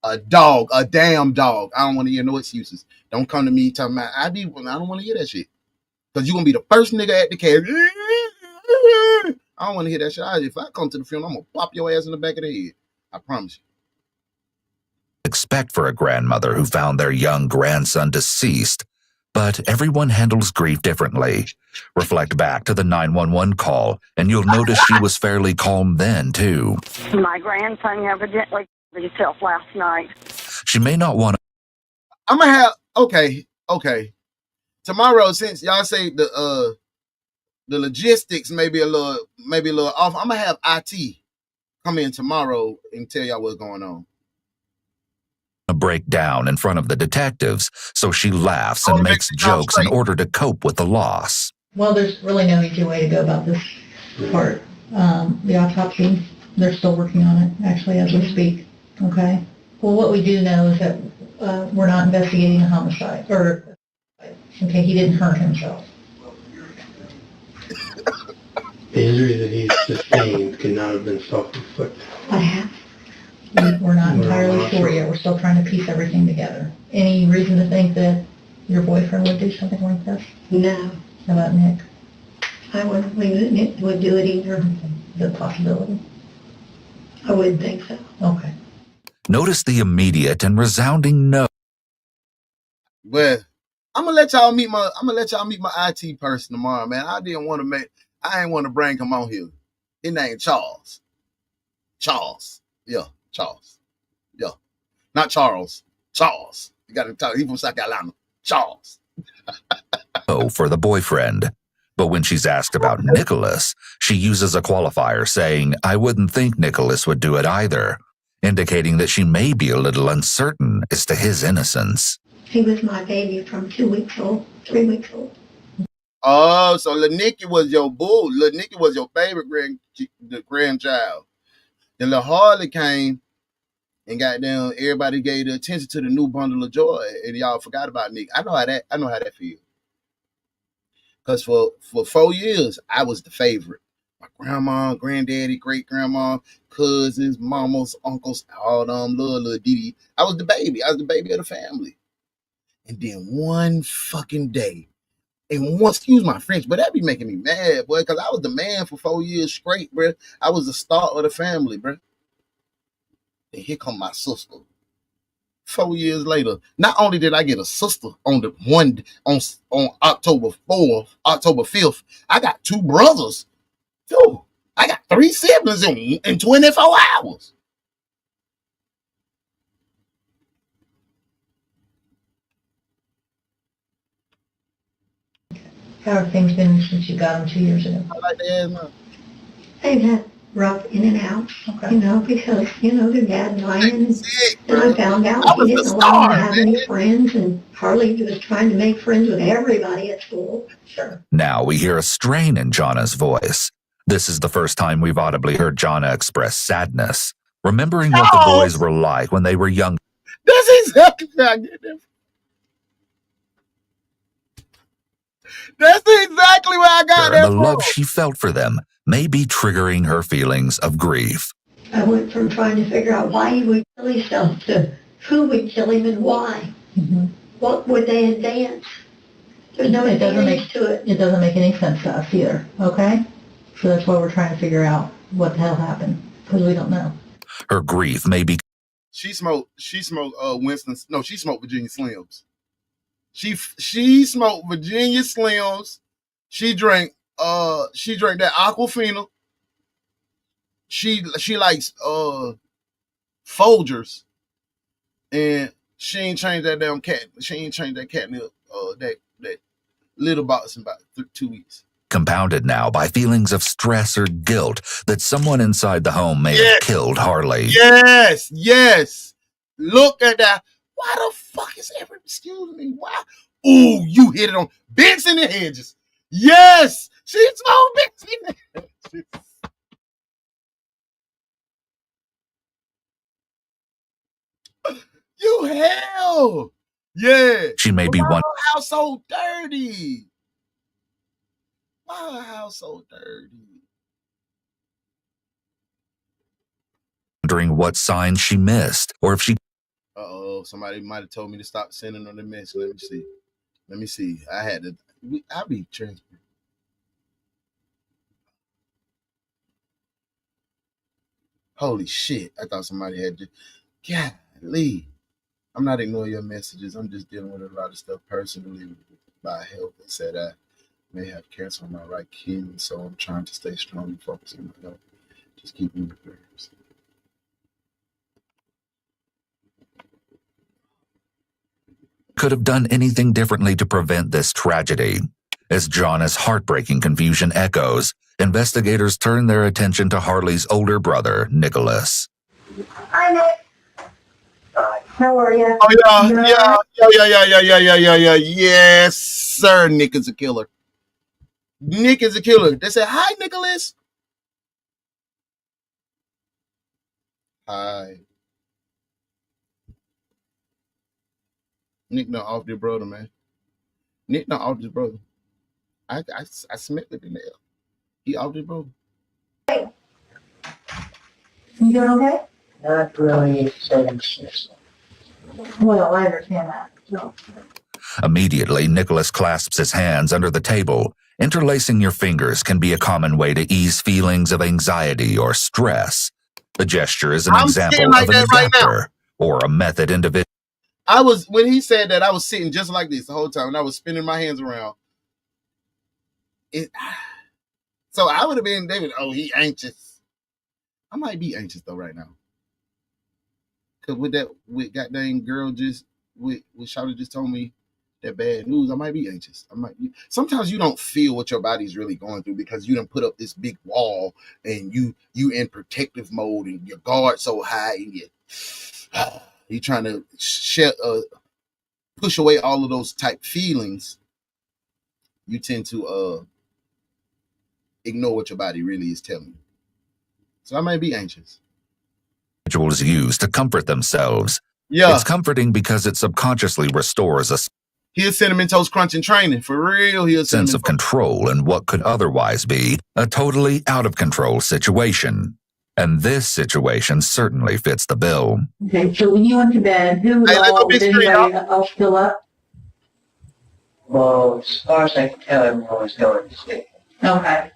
A damn dog. I don't want to hear no excuses. Don't come to me talking about, I don't want to hear that shit. Because you're going to be the first nigga at the cave. I don't want to hear that shit. If I come to the funeral, I'm going to pop your ass in the back of the head. I promise you. Expect for a grandmother who found their young grandson deceased, but everyone handles grief differently. Reflect back to the 911 call, and you'll notice she was fairly calm then, too. My grandson evidently killed himself last night. She may not want to... I'm going to have... Okay. Tomorrow, since y'all say the logistics may be a little off, I'm going to have IT come in tomorrow and tell y'all what's going on. Break down in front of the detectives, so she laughs and makes jokes in order to cope with the loss. Well, there's really no easy way to go about this part. The autopsy, they're still working on it, actually, as we speak. Okay? Well, what we do know is that we're not investigating a homicide, or, okay, he didn't hurt himself. The injury that he sustained could not have been self-inflicted. What happened? We're not entirely sure yet. We're still trying to piece everything together. Any reason to think that your boyfriend would do something like this? No. How about Nick? I wouldn't believe that Nick would do it either. The possibility? I wouldn't think so. Okay. Notice the immediate and resounding no. Well, I'm gonna let y'all meet my IT person tomorrow, man. I didn't want to bring him on here. His name Charles. Charles. Yeah, Charles. Yeah. Not Charles. Charles. You gotta talk. He's from South Carolina. Charles. For the boyfriend. But when she's asked about Nicholas, she uses a qualifier saying, I wouldn't think Nicholas would do it either, indicating that she may be a little uncertain as to his innocence. He was my baby from 2 weeks old, 3 weeks old. Oh, so Lil Nicky was your boo. Lil Nicky was your favorite grandchild. Then Lil Harley came and goddamn everybody gave the attention to the new bundle of joy, and y'all forgot about Nick. I know how that feels. Because for 4 years, I was the favorite. My grandma, granddaddy, great-grandma, cousins, mamas, uncles, all them, little Didi. I was the baby. I was the baby of the family. And then one fucking day, and one, excuse my French, but that be making me mad, boy, because I was the man for 4 years straight, bro. I was the star of the family, bro. And here come my sister. 4 years later, not only did I get a sister on October 5th, I got 2 brothers. Dude, I got 3 siblings in 24 hours. How have things been since you got him 2 years ago? I like to ask my. They've had rough in and out, Okay. Because, their dad dying. Sick, And I found out he was the didn't allow him to star, have any friends, and Harley was trying to make friends with everybody at school. Sure. Now we hear a strain in Jana's voice. This is the first time we've audibly heard Jana express sadness, remembering what the boys were like when they were young. That's exactly where I get that. That's exactly where I got that The from. love she felt for them may be triggering her feelings of grief. I went from trying to figure out why he would kill himself to who would kill him and why. Mm-hmm. What would they advance? There's no advantage to it. It doesn't make any sense to us either, okay? So that's why we're trying to figure out what the hell happened, because we don't know. Her grief may be... She smoked Winston's, no, she smoked Virginia Slims. She smoked Virginia Slims. She drank that Aquafina. She likes Folgers. And she ain't changed that damn cat. She ain't changed that catnip, that little box in about 2 weeks. Compounded now by feelings of stress or guilt that someone inside the home may have killed Harley. Yes. Look at that. Why the fuck is excuse me? Why? Ooh, you hit it on Bents in the Hedges. Yes, she smoked Bents in the Hedges. You hell. Yeah. She may be Why one. her house so dirty? Why her house so dirty? Wondering what signs she missed, or if she... Uh-oh, somebody might have told me to stop sending them the message. Let me see. I'll be transparent. Holy shit. I thought somebody had just... Golly. I'm not ignoring your messages. I'm just dealing with a lot of stuff personally by health. They said I may have cancer on my right kidney, so I'm trying to stay strong and focus on my health. Just keep me in prayers. could have done anything differently to prevent this tragedy. As Jana's heartbreaking confusion echoes, investigators turn their attention to Harley's older brother, Nicholas. Hi, Nick. How are you? Oh, yeah. Yes, sir. Nick is a killer. Nick is a killer. They said, hi, Nicholas. Hi. Nick done off their brother, man. Nick done off his brother. I smelled it in there. He off his brother. You doing okay? Not really. Well, I understand that. So. Immediately, Nicholas clasps his hands under the table. Interlacing your fingers can be a common way to ease feelings of anxiety or stress. The gesture is an example of an adapter or a method individual. When he said that, I was sitting just like this the whole time, and I was spinning my hands around. So I would have been, David, oh, he anxious. I might be anxious, though, right now. Because with goddamn girl with Shawty just told me that bad news, I might be anxious. Sometimes you don't feel what your body's really going through because you done put up this big wall and you in protective mode and your guard so high and you're trying to push away all of those type feelings. You tend to ignore what your body really is telling you. So I might be anxious. Individuals use to comfort themselves. Yeah. It's comforting because it subconsciously restores a Here's Cinnamon Toast Crunch in training. For real, sense of control in what could otherwise be a totally out of control situation. And this situation certainly fits the bill. Okay, so when you went to bed, who was was anybody else still up? Well, as far as I can tell, everyone was going to sleep. Okay.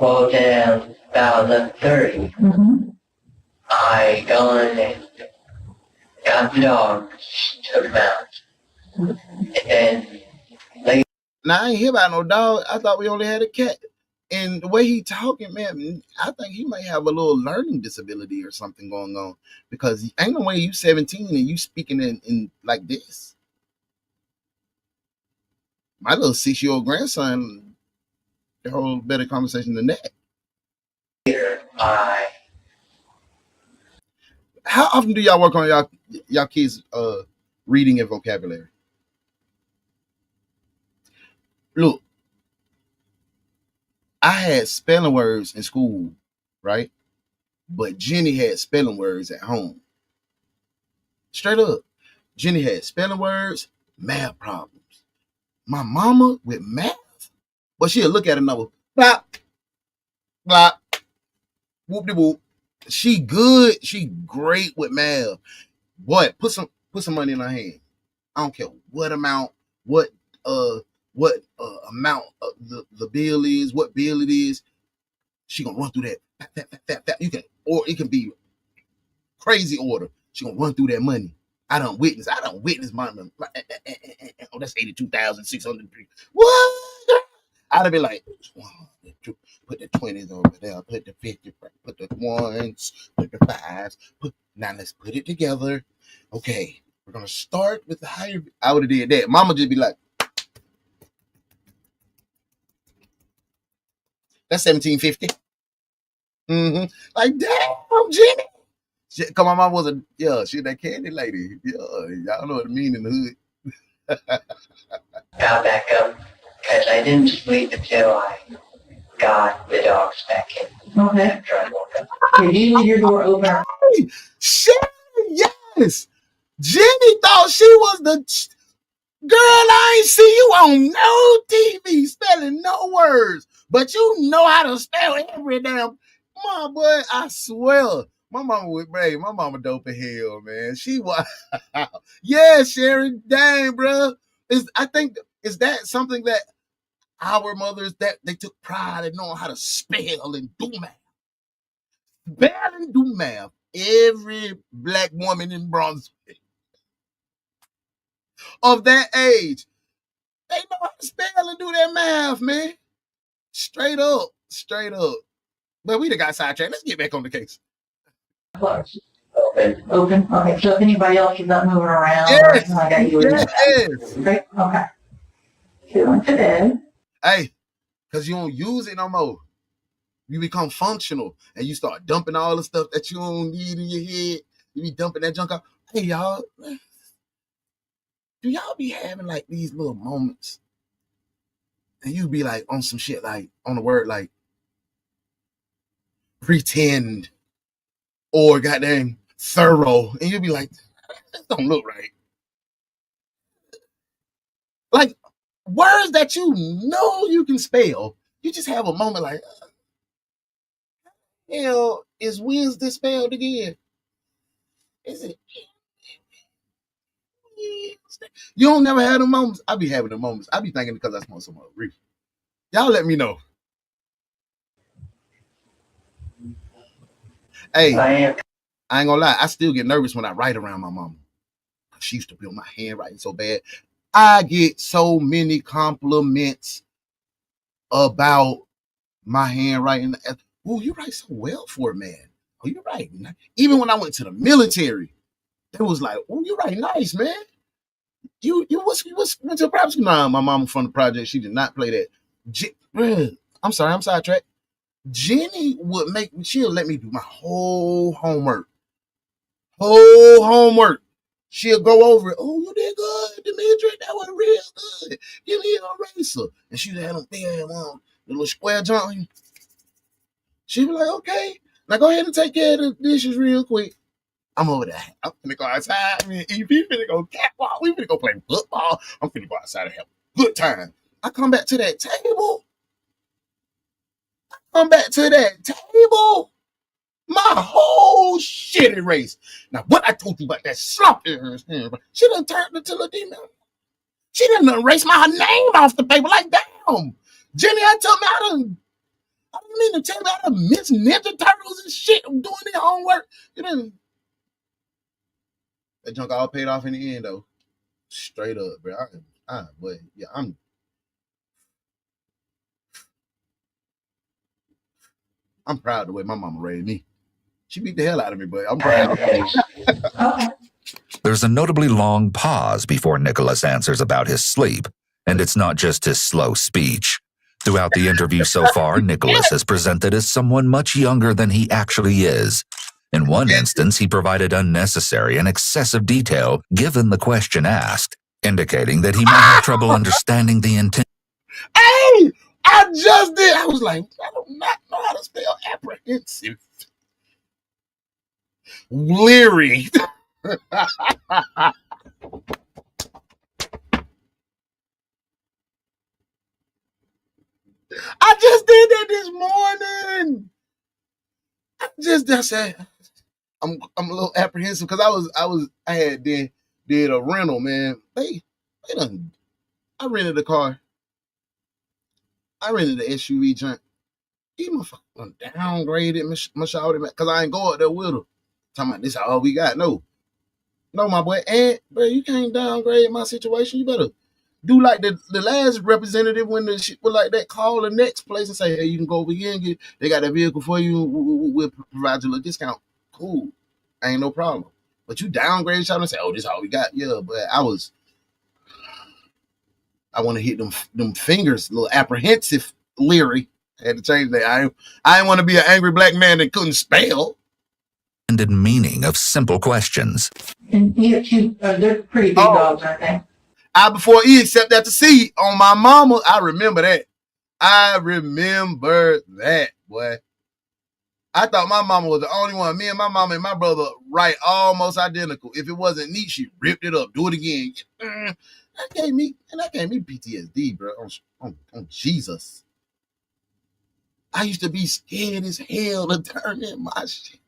Well, then about 11:30, I gone and got the dogs, took them out. And then now I ain't hear about no dog. I thought we only had a cat. And the way he talking, man, I think he might have a little learning disability or something going on. Because ain't no way you 17 and you speaking in like this. My little 6-year-old grandson, a whole better conversation than that. How often do y'all work on y'all kids' reading and vocabulary? Look, I had spelling words in school, right? But Jenny had spelling words at home. Straight up. Jenny had spelling words, math problems. My mama with math, but she'll look at another, blop, blop, whoop de whoop. She good, she great with math. Boy, put some money in her hand. I don't care what amount, what amount the bill is, what bill it is. She gonna run through that. You can, or it can be crazy order. She gonna run through that money. I don't witness my oh, that's 82,600. What? I'd have been like, put the 20s over there, put the 50, put the ones, put the fives. Now let's put it together. Okay, we're gonna start with the higher. I would have did that. Mama just be like, that's 1750. Like, damn, Jenny. Cause my mom was she that candy lady. Yeah, y'all know what I mean in the hood. Got back up because I didn't sleep until I got the dogs back in. Okay. Did you leave your door open? Shit, yes. Jenny thought she was the girl. I ain't see you on no TV spelling no words, but you know how to spell every damn. Mom, boy, I swear. My mama would brave. My mama dope as hell, man. She was, yeah, Sharon. Dang, bro. I think is that something that our mothers that they took pride in knowing how to spell and do math. Spell and do math. Every black woman in Brunswick of that age, they know how to spell and do that math, man. Straight up. But we done got sidetracked. Let's get back on the case. Close. Open. Okay. So if anybody else is not moving around or anything like that, you would okay. Okay. You went to bed. Hey, because you don't use it no more. You become functional and you start dumping all the stuff that you don't need in your head. You be dumping that junk out. Hey, y'all. Do y'all be having like these little moments? And you be like on some shit, like on the word like pretend or goddamn thorough. And you'll be like, that don't look right. words that you know you can spell. You just have a moment like, hell, is Wednesday spelled again? Is it? You don't never have them moments? I be having the moments. I be thinking because I smoke so much reef. Y'all let me know. Hey, I ain't gonna lie. I still get nervous when I write around my mama. She used to build my handwriting so bad. I get so many compliments about my handwriting. Oh, you write so well for a man. Oh, you write. Even when I went to the military, it was like, oh, you write nice, man. You went to private school? Nah, my mama from the project. She did not play that. I'm sorry, I'm sidetracked. Jenny she'll let me do my whole homework. She'll go over it. Oh, you did good, Dimitri. That was real good. Give me an eraser. And she'd have them big the little square junk. She'd be like, okay, now go ahead and take care of the dishes real quick. I'm over there. I'm finna go outside. Me and EP finna go catwalk. We finna go play football. I'm finna go outside and have a good time. I come back to that table. My whole shit erased. Now, what I told you about that slump in her hand, she done turned into a demon. She done erased my name off the paper. Like, damn. Jenny, I don't mean to tell you I done missed Ninja Turtles and shit doing their homework. You know, that junk all paid off in the end, though. Straight up, bro. But yeah, I'm proud of the way my mama raised me. She beat the hell out of me, but I'm proud. There's a notably long pause before Nicholas answers about his sleep, and it's not just his slow speech. Throughout the interview so far, Nicholas is presented as someone much younger than he actually is. In one instance, he provided unnecessary and excessive detail given the question asked, indicating that he might have trouble understanding the intent. Hey, I just did. I was like, I do not know how to spell apprehensive. Leery. I just did that this morning. I said, I'm a little apprehensive because I had did a rental, man. They done. I rented a car. I rented an SUV junk. He motherfucker downgraded my shawty because I ain't go up there with her. Talking about this all we got. No, my boy. And bro, you can't downgrade my situation. You better do like the last representative when the shit was like that. Call the next place and say, hey, you can go over here and get. They got that vehicle for you. We'll provide you a discount. Cool, ain't no problem. But you downgrade y'all and say, oh, this all we got. Yeah, but I want to hit them fingers, a little apprehensive, leery. I had to change that. I didn't want to be an angry black man that couldn't spell. Intended meaning of simple questions. And they're pretty big dogs, aren't they? Before E accept that to see on my mama, I remember that. Boy. I thought my mama was the only one. Me and my mama and my brother write almost identical. If it wasn't neat, she ripped it up. Do it again. That gave me PTSD, bro. On Jesus. I used to be scared as hell to turn in my shit.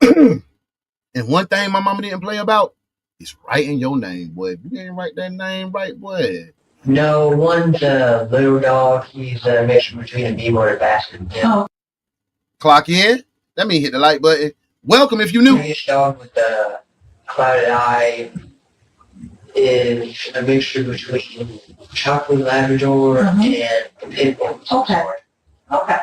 And one thing my mama didn't play about is writing your name, boy. If you ain't write that name right, boy. No, one's a little dog. He's a mixture between a beaver and a basset. Yeah. Clock in. That means hit the like button. Welcome if you new. This dog with the clouded eye is a mixture between chocolate Labrador and a pit bull. Okay.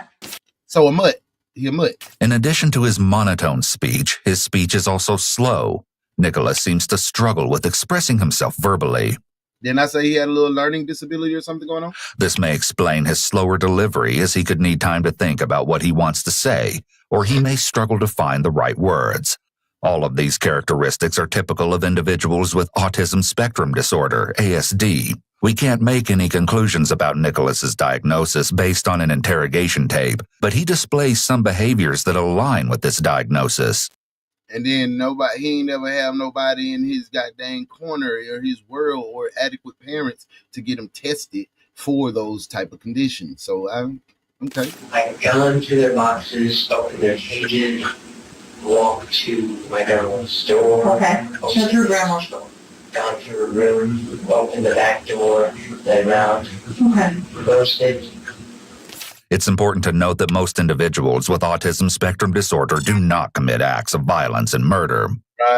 So a mutt. He a mutt. In addition to his monotone speech, his speech is also slow. Nicholas seems to struggle with expressing himself verbally. Didn't I say he had a little learning disability or something going on? This may explain his slower delivery, as he could need time to think about what he wants to say, or he may struggle to find the right words. All of these characteristics are typical of individuals with autism spectrum disorder, ASD. We can't make any conclusions about Nicholas's diagnosis based on an interrogation tape, but he displays some behaviors that align with this diagnosis. And then he ain't never have nobody in his goddamn corner or his world or adequate parents to get him tested for those type of conditions. So okay. I've gone to their boxes, opened their cages, walked to my grandma's store. Okay. So through grandma's store. Gone to her room, opened the back door, let him out. Okay. Closed it. It's important to note that most individuals with autism spectrum disorder do not commit acts of violence and murder.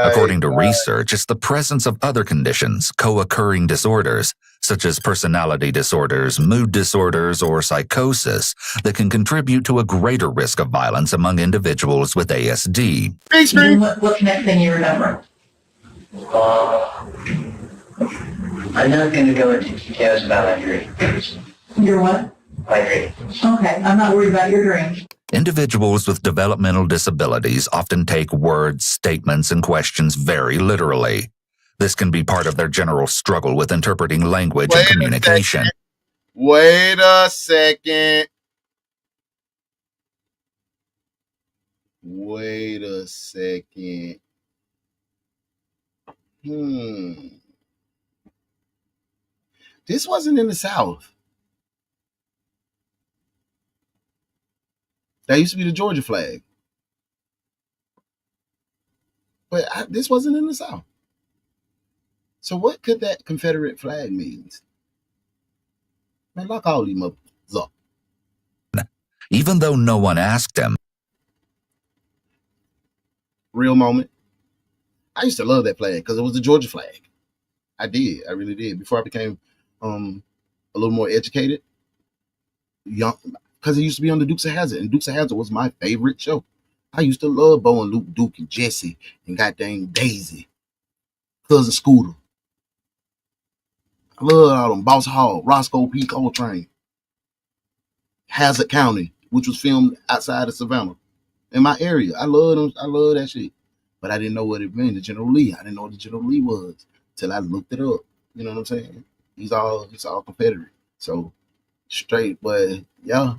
According to research, it's the presence of other conditions, co-occurring disorders, such as personality disorders, mood disorders, or psychosis, that can contribute to a greater risk of violence among individuals with ASD. What's the next thing you remember? I'm not going to go into details about my dreams. Your what? My dreams. Okay, I'm not worried about your dreams. Individuals with developmental disabilities often take words, statements, and questions very literally. This can be part of their general struggle with interpreting language and communication. Wait a second. Wait a second. This wasn't in the South. That used to be the Georgia flag. But this wasn't in the South. So what could that Confederate flag mean? Man, lock all these mothers up. Even though no one asked him. Real moment. I used to love that flag because it was the Georgia flag. I did. I really did. Before I became a little more educated. Young. Because it used to be on the Dukes of Hazzard, and Dukes of Hazzard was my favorite show. I used to love Bo and Luke, Duke, and Jesse, and goddamn Daisy, Cousin Scooter. I love all them. Boss Hall, Roscoe P. Coltrane, Hazard County, which was filmed outside of Savannah, in my area. I love them. I love that shit. But I didn't know what it meant, the General Lee. I didn't know what the General Lee was till I looked it up. You know what I'm saying? He's all Confederate. So straight, but yeah.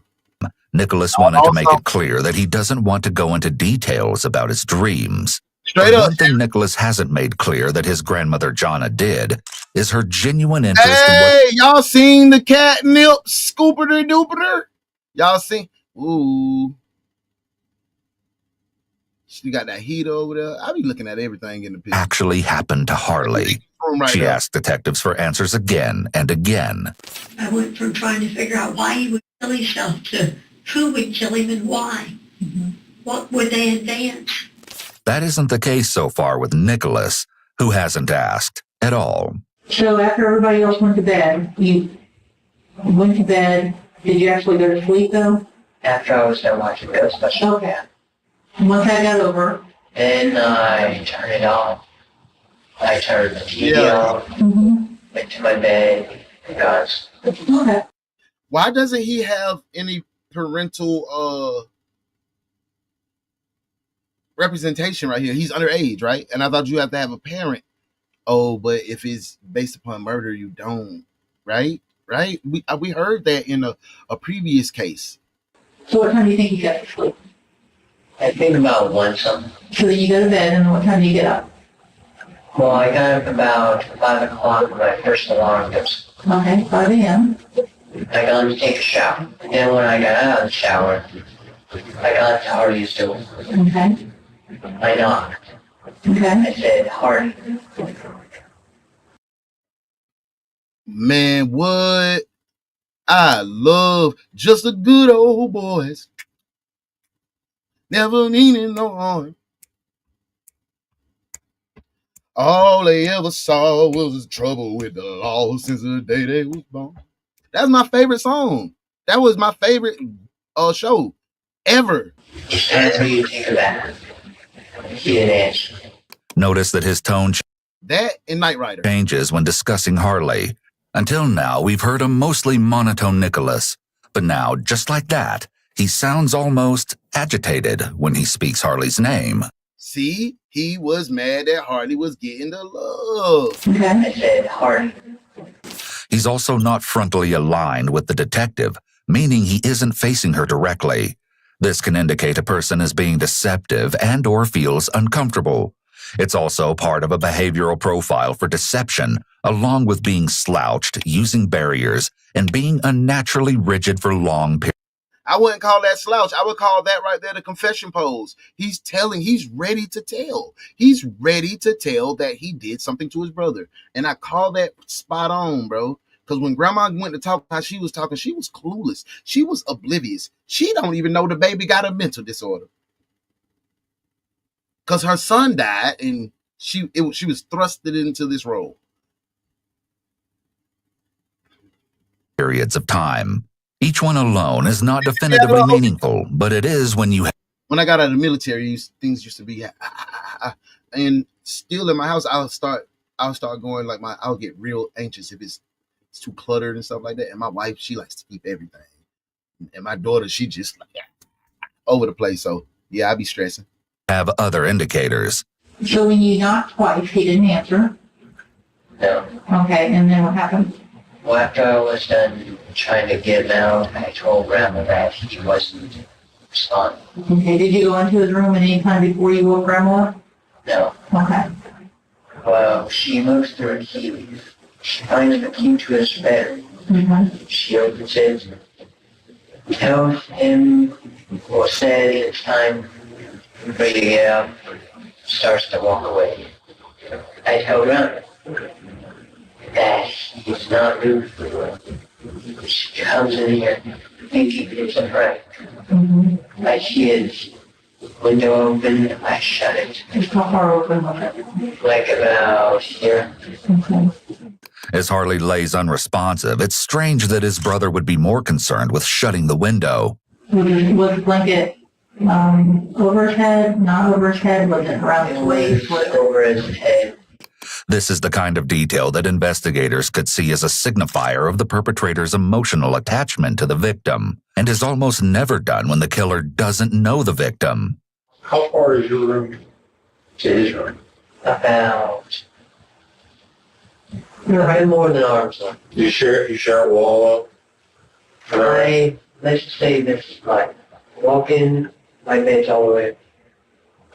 Nicholas wanted to make it clear that he doesn't want to go into details about his dreams. Straight up. One thing Nicholas hasn't made clear that his grandmother Jonna did is her genuine interest in what... Hey, y'all seen the catnip scooper duper? Y'all seen? Ooh. She got that heat over there. I be looking at everything in the picture. Actually happened to Harley. She asked detectives for answers again and again. I went from trying to figure out why he would kill himself to who would kill him and why. What would they advance? That isn't the case so far with Nicholas, who hasn't asked at all. So after everybody else went to bed, you went to bed. Did you actually go to sleep, though? After I was done watching Ghostbusters. Okay. And once that got over? Then I turned it off. I turned the TV off, went to my bed, and got sleep. Okay. Why doesn't he have any parental representation right here? He's underage, right? And I thought you have to have a parent. Oh, but if it's based upon murder, you don't, right? Right? We heard that in a previous case. So what time do you think you got to sleep? I think about 1 something. So then you go to bed, and what time do you get up? Well, I got up about 5 o'clock when my first alarm goes. Okay, 5 a.m. I got to take a shower. And then when I got out of the shower, I got to Harley's door. Okay. I knocked. Okay. I said, Harley. Man, what? I love just the good old boys. Never needing no harm. All they ever saw was trouble with the law since the day they was born. That's my favorite song. That was my favorite show ever. That's what you think of that. He didn't answer. Notice that his tone that and Knight Rider changes when discussing Harley. Until now, we've heard a mostly monotone Nicholas. But now, just like that, he sounds almost agitated when he speaks Harley's name. See, he was mad that Harley was getting the love. Okay. I said, Harley. He's also not frontally aligned with the detective, meaning he isn't facing her directly. This can indicate a person is being deceptive and/or feels uncomfortable. It's also part of a behavioral profile for deception, along with being slouched, using barriers, and being unnaturally rigid for long periods. I wouldn't call that slouch. I would call that right there the confession pose. He's ready to tell. He's ready to tell that he did something to his brother. And I call that spot on, bro. Because when grandma went to talk how she was talking, she was clueless. She was oblivious. She don't even know the baby got a mental disorder. Because her son died and she was thrusted into this role. Periods of time. Each one alone is not definitively meaningful, but it is when you... When I got out of the military, things used to be... And still in my house, I'll start going like I'll get real anxious if it's too cluttered and stuff like that. And my wife, she likes to keep everything. And my daughter, she just like over the place. So yeah, I be stressing. Have other indicators. So when you knocked twice, he didn't answer? No. Okay, and then what happened? Well, after I was done trying to get him out, I told Grandma that he wasn't responding. Okay, did you go into his room at any time before you woke Grandma up? No. Okay. Well, she moves through a key. She finds the key to his bedroom. Mm-hmm. She opens it, tells him or said it's time for you to get up, starts to walk away. I tell Grandma that he's not rude for her. She comes in here thinking it's a prank. Mm-hmm. Like she is. Window open, I shut it. How far open was it? Like about here. Okay. As Harley lays unresponsive, it's strange that his brother would be more concerned with shutting the window. Was the blanket over his head, not over his head? Was it around his waist? Was it over his head? This is the kind of detail that investigators could see as a signifier of the perpetrator's emotional attachment to the victim, and is almost never done when the killer doesn't know the victim. How far is your room to his room? About more than arm's length. You share a wall up? Let's just say this, like, walk in, my bed's all the way.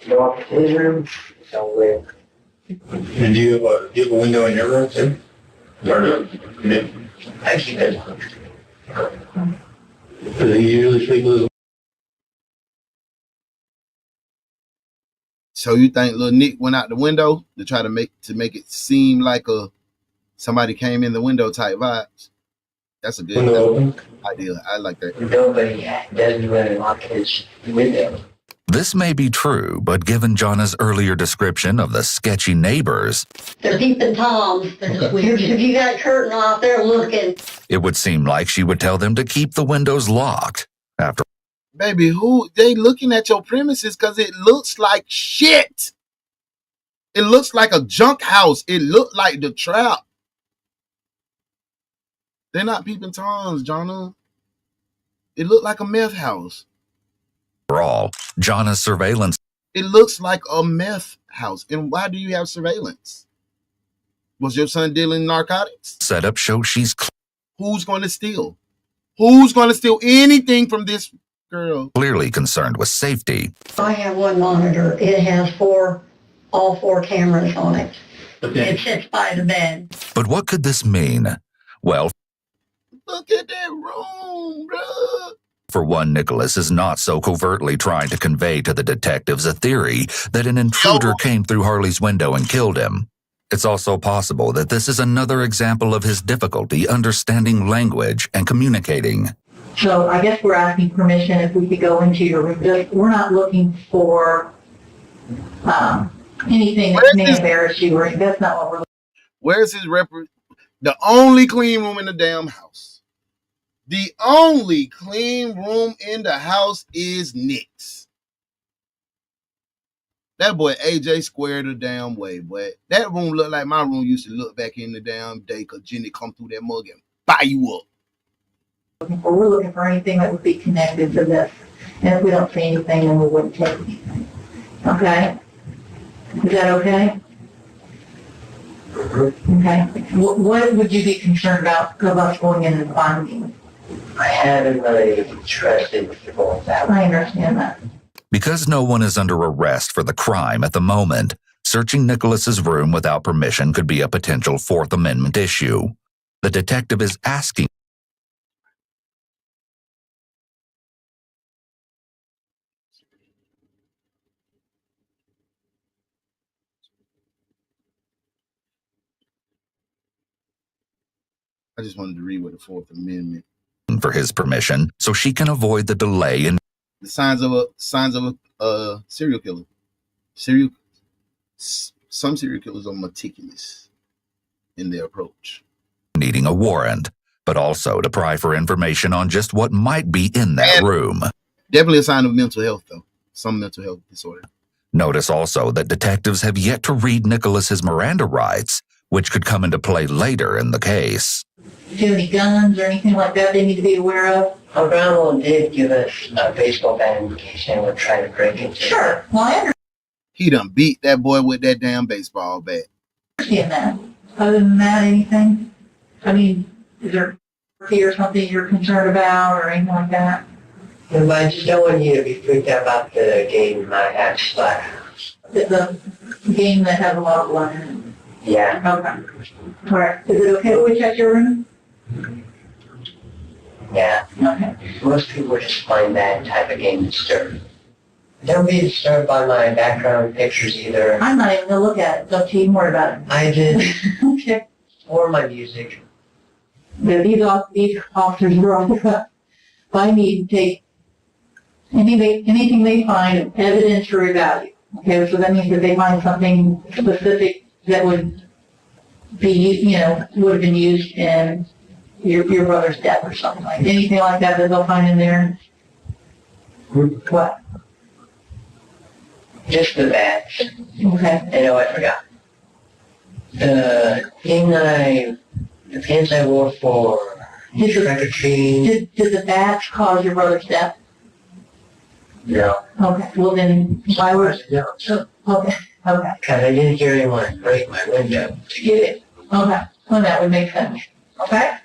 Walk to his room, it's all the way. And do you have a window in your room too? Yeah. I keep it. Do you usually sleep with his... So you think little Nick went out the window to try to make it seem like somebody came in the window type vibes? That's a good idea. I like that. Nobody doesn't really lock his window. This may be true, but given Jonna's earlier description of the sketchy neighbors, They're peeping Toms. They're just weird. If you got a curtain off, they're looking. it would seem like she would tell them to keep the windows locked. After Baby, who they looking at your premises because it looks like shit. It looks like a junk house. It looked like the trap. They're not peeping Toms, Jonna. It looked like a meth house. all, Jonna's surveillance. It looks like a meth house. And why do you have surveillance? Was your son dealing narcotics? Setup shows she's Who's going to steal? Who's going to steal anything from this girl? Clearly concerned with safety. I have one monitor. It has all four cameras on it. It sits by the bed. But what could this mean? Well, look at that room, bro. For one, Nicholas is not so covertly trying to convey to the detectives a theory that an intruder came through Harley's window and killed him. It's also possible that this is another example of his difficulty understanding language and communicating. So I guess we're asking permission if we could go into your room. We're not looking for anything that may embarrass you, or that's not what we're looking for. Where's his the only clean room in the damn house? The only clean room in the house is Nick's. That boy AJ squared the damn way, boy. That room looked like my room used to look back in the damn day because Jenny come through that mug and buy you up. We're looking for anything that would be connected to this. And if we don't see anything, then we wouldn't take anything. Okay? Is that okay? Okay. What would you be concerned about us going in and finding? I haven't really trusted people that way. I understand that. Because no one is under arrest for the crime at the moment, searching Nicholas's room without permission could be a potential Fourth Amendment issue. The detective is asking. I just wanted to read what the Fourth Amendment. For his permission, so she can avoid the delay in the signs of a serial killer. Some serial killers are meticulous in their approach. Needing a warrant, but also to pry for information on just what might be in that room. Definitely a sign of mental health, though. Some mental health disorder. Notice also that detectives have yet to read Nicholas's Miranda rights, which could come into play later in the case. Do you have any guns or anything like that they need to be aware of? Our grandma did give us a baseball bat in case anyone tried to break it. Sure. Well, I understand He done beat that boy with that damn baseball bat. that. Other than that, anything? I mean, is there or something you're concerned about or anything like that? But I just don't want you to be freaked out about the game I have splat. The game that has a lot of blood in it. Yeah. Okay. All right. Is it okay if we check your room? Yeah. Okay. Most people just find that type of game disturbing. Don't be disturbed by my background pictures either. I'm not even going to look at it. Don't you even worry about it. I did. Okay. Or my music. These officers were all if I need to take anything they find of evidence or value. Okay, so that means that they find something specific that would be, would have been used in your brother's death or something like anything like that they'll find in there. What? Just the bats. Okay. I forgot. The pants I wore for trick-or-treating. Did the bats cause your brother's death? No. Okay, well then, why were... No. Okay. Because I didn't hear anyone break my window to get it. Okay, well that would make sense. Okay?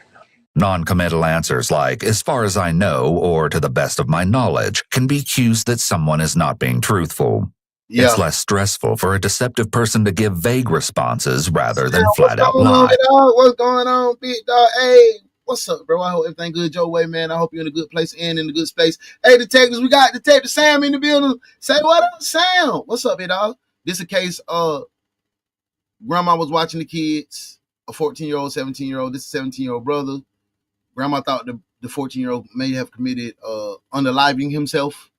Non-committal answers like, as far as I know, or to the best of my knowledge, can be cues that someone is not being truthful. Yeah. It's less stressful for a deceptive person to give vague responses rather than flat-out lie. What's going on, big dog? Hey, what's up, bro? I hope everything good your way, man. I hope you're in a good place and in a good space. Hey, detectives, we got Detective Sam in the building. Say what up, Sam? What's up, big dog? This is a case grandma was watching the kids, a 14-year-old, 17-year-old. This is a 17-year-old brother. Grandma thought the 14-year-old may have committed unaliving himself.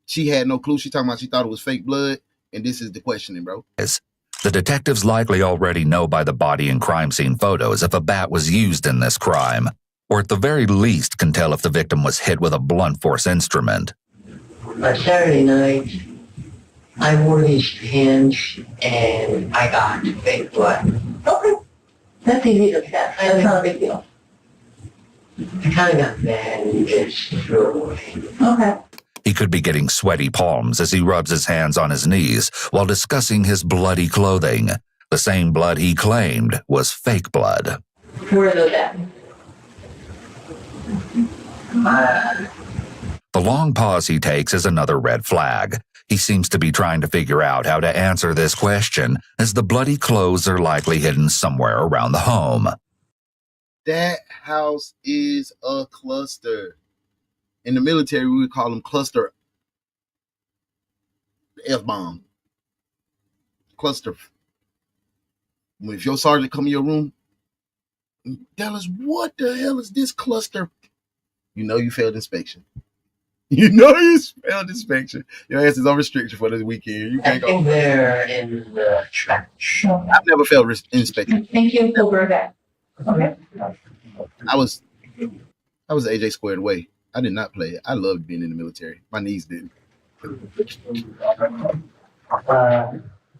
She had no clue. She thought it was fake blood, and this is the questioning, bro. The detectives likely already know by the body and crime scene photos if a bat was used in this crime, or at the very least can tell if the victim was hit with a blunt force instrument. On Saturday night, I wore these pants, and I got fake blood. Okay. That's easy to accept. That's not a big deal. I kind of got mad and just threw it away. Okay. He could be getting sweaty palms as he rubs his hands on his knees while discussing his bloody clothing. The same blood he claimed was fake blood. Where are those at? The long pause he takes is another red flag. He seems to be trying to figure out how to answer this question, as the bloody clothes are likely hidden somewhere around the home. That house is a cluster. In the military, we would call them cluster F-bomb. Cluster. If your sergeant come in your room, tell us, what the hell is this cluster? You know you failed inspection. You know you failed inspection. Your ass is on restriction for this weekend. You can't go. I think they're in the trash. I've never failed inspection. Thank you for that. Okay. I was AJ squared away. I did not play it. I loved being in the military. My knees didn't.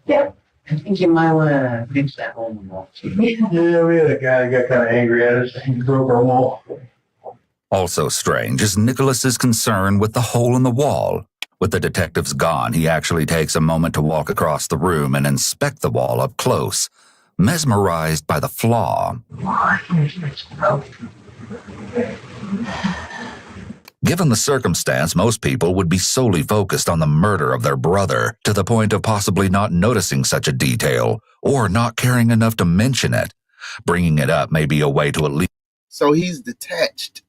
Yeah. I think you might want to fix that home wall. Yeah, we had a guy that got kind of angry at us. He broke our wall. Also strange is Nicholas's concern with the hole in the wall. With the detectives gone, he actually takes a moment to walk across the room and inspect the wall up close, mesmerized by the flaw. Given the circumstance, most people would be solely focused on the murder of their brother, to the point of possibly not noticing such a detail, or not caring enough to mention it. Bringing it up may be a way to at least... So he's detached.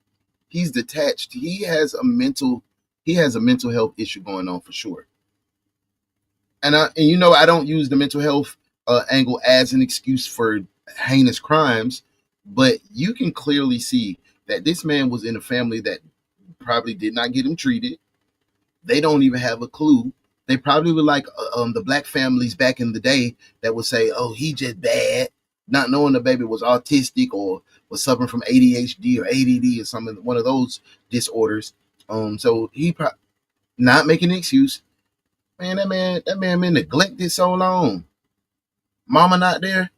He's detached. He has a mental health issue going on for sure. And you know, I don't use the mental health angle as an excuse for heinous crimes, but you can clearly see that this man was in a family that probably did not get him treated. They don't even have a clue. They probably were like the black families back in the day that would say, "Oh, he just bad," not knowing the baby was autistic or was suffering from ADHD or ADD or something, one of those disorders. So he not making an excuse. Man, that man been neglected so long. Mama not there.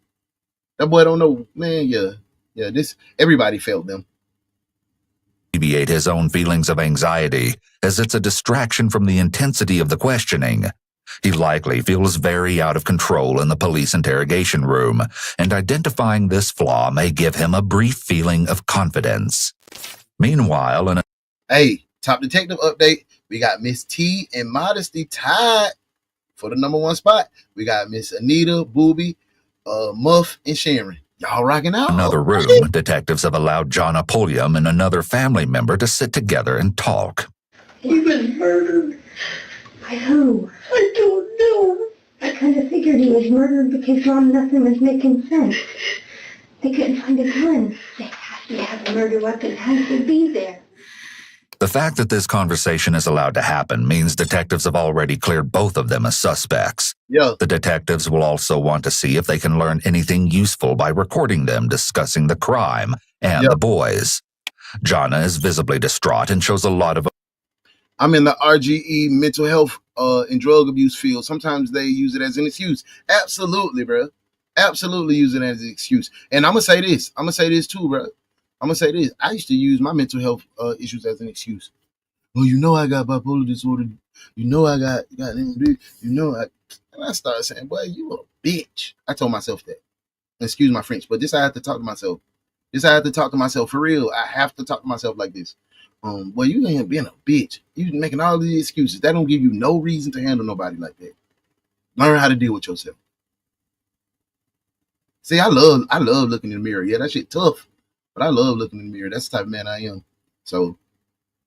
That boy don't know, man. Yeah. This everybody felt them. Alleviate his own feelings of anxiety, as it's a distraction from the intensity of the questioning. He likely feels very out of control in the police interrogation room, and identifying this flaw may give him a brief feeling of confidence. Meanwhile, Hey, top detective update. We got Miss T and Modesty tied for the #1 spot. We got Miss Anita, Booby, Muff, and Sharon. Y'all rocking out. Another room, detectives have allowed Jonna Pulliam and another family member to sit together and talk. He was murdered. By who? I don't know. I kind of figured he was murdered because Mom, nothing was making sense. They couldn't find a gun. They have to have a murder weapon. How could it be there? The fact that this conversation is allowed to happen means detectives have already cleared both of them as suspects. Yeah. The detectives will also want to see if they can learn anything useful by recording them discussing the crime and the boys. Jonna is visibly distraught and shows a lot of... I'm in the RGE mental health and drug abuse field. Sometimes they use it as an excuse. Absolutely, bro. Absolutely use it as an excuse. And I'm going to say this. I'm going to say this too, bro. I'm going to say this. I used to use my mental health issues as an excuse. Well, you know I got bipolar disorder. You know I got you know I... And I started saying, boy, you a bitch. I told myself that. Excuse my French, but this I have to talk to myself. This I have to talk to myself for real. I have to talk to myself like this. Well, you ain't being a bitch. You making all these excuses. That don't give you no reason to handle nobody like that. Learn how to deal with yourself. See, I love looking in the mirror. Yeah, that shit tough. But I love looking in the mirror. That's the type of man I am. So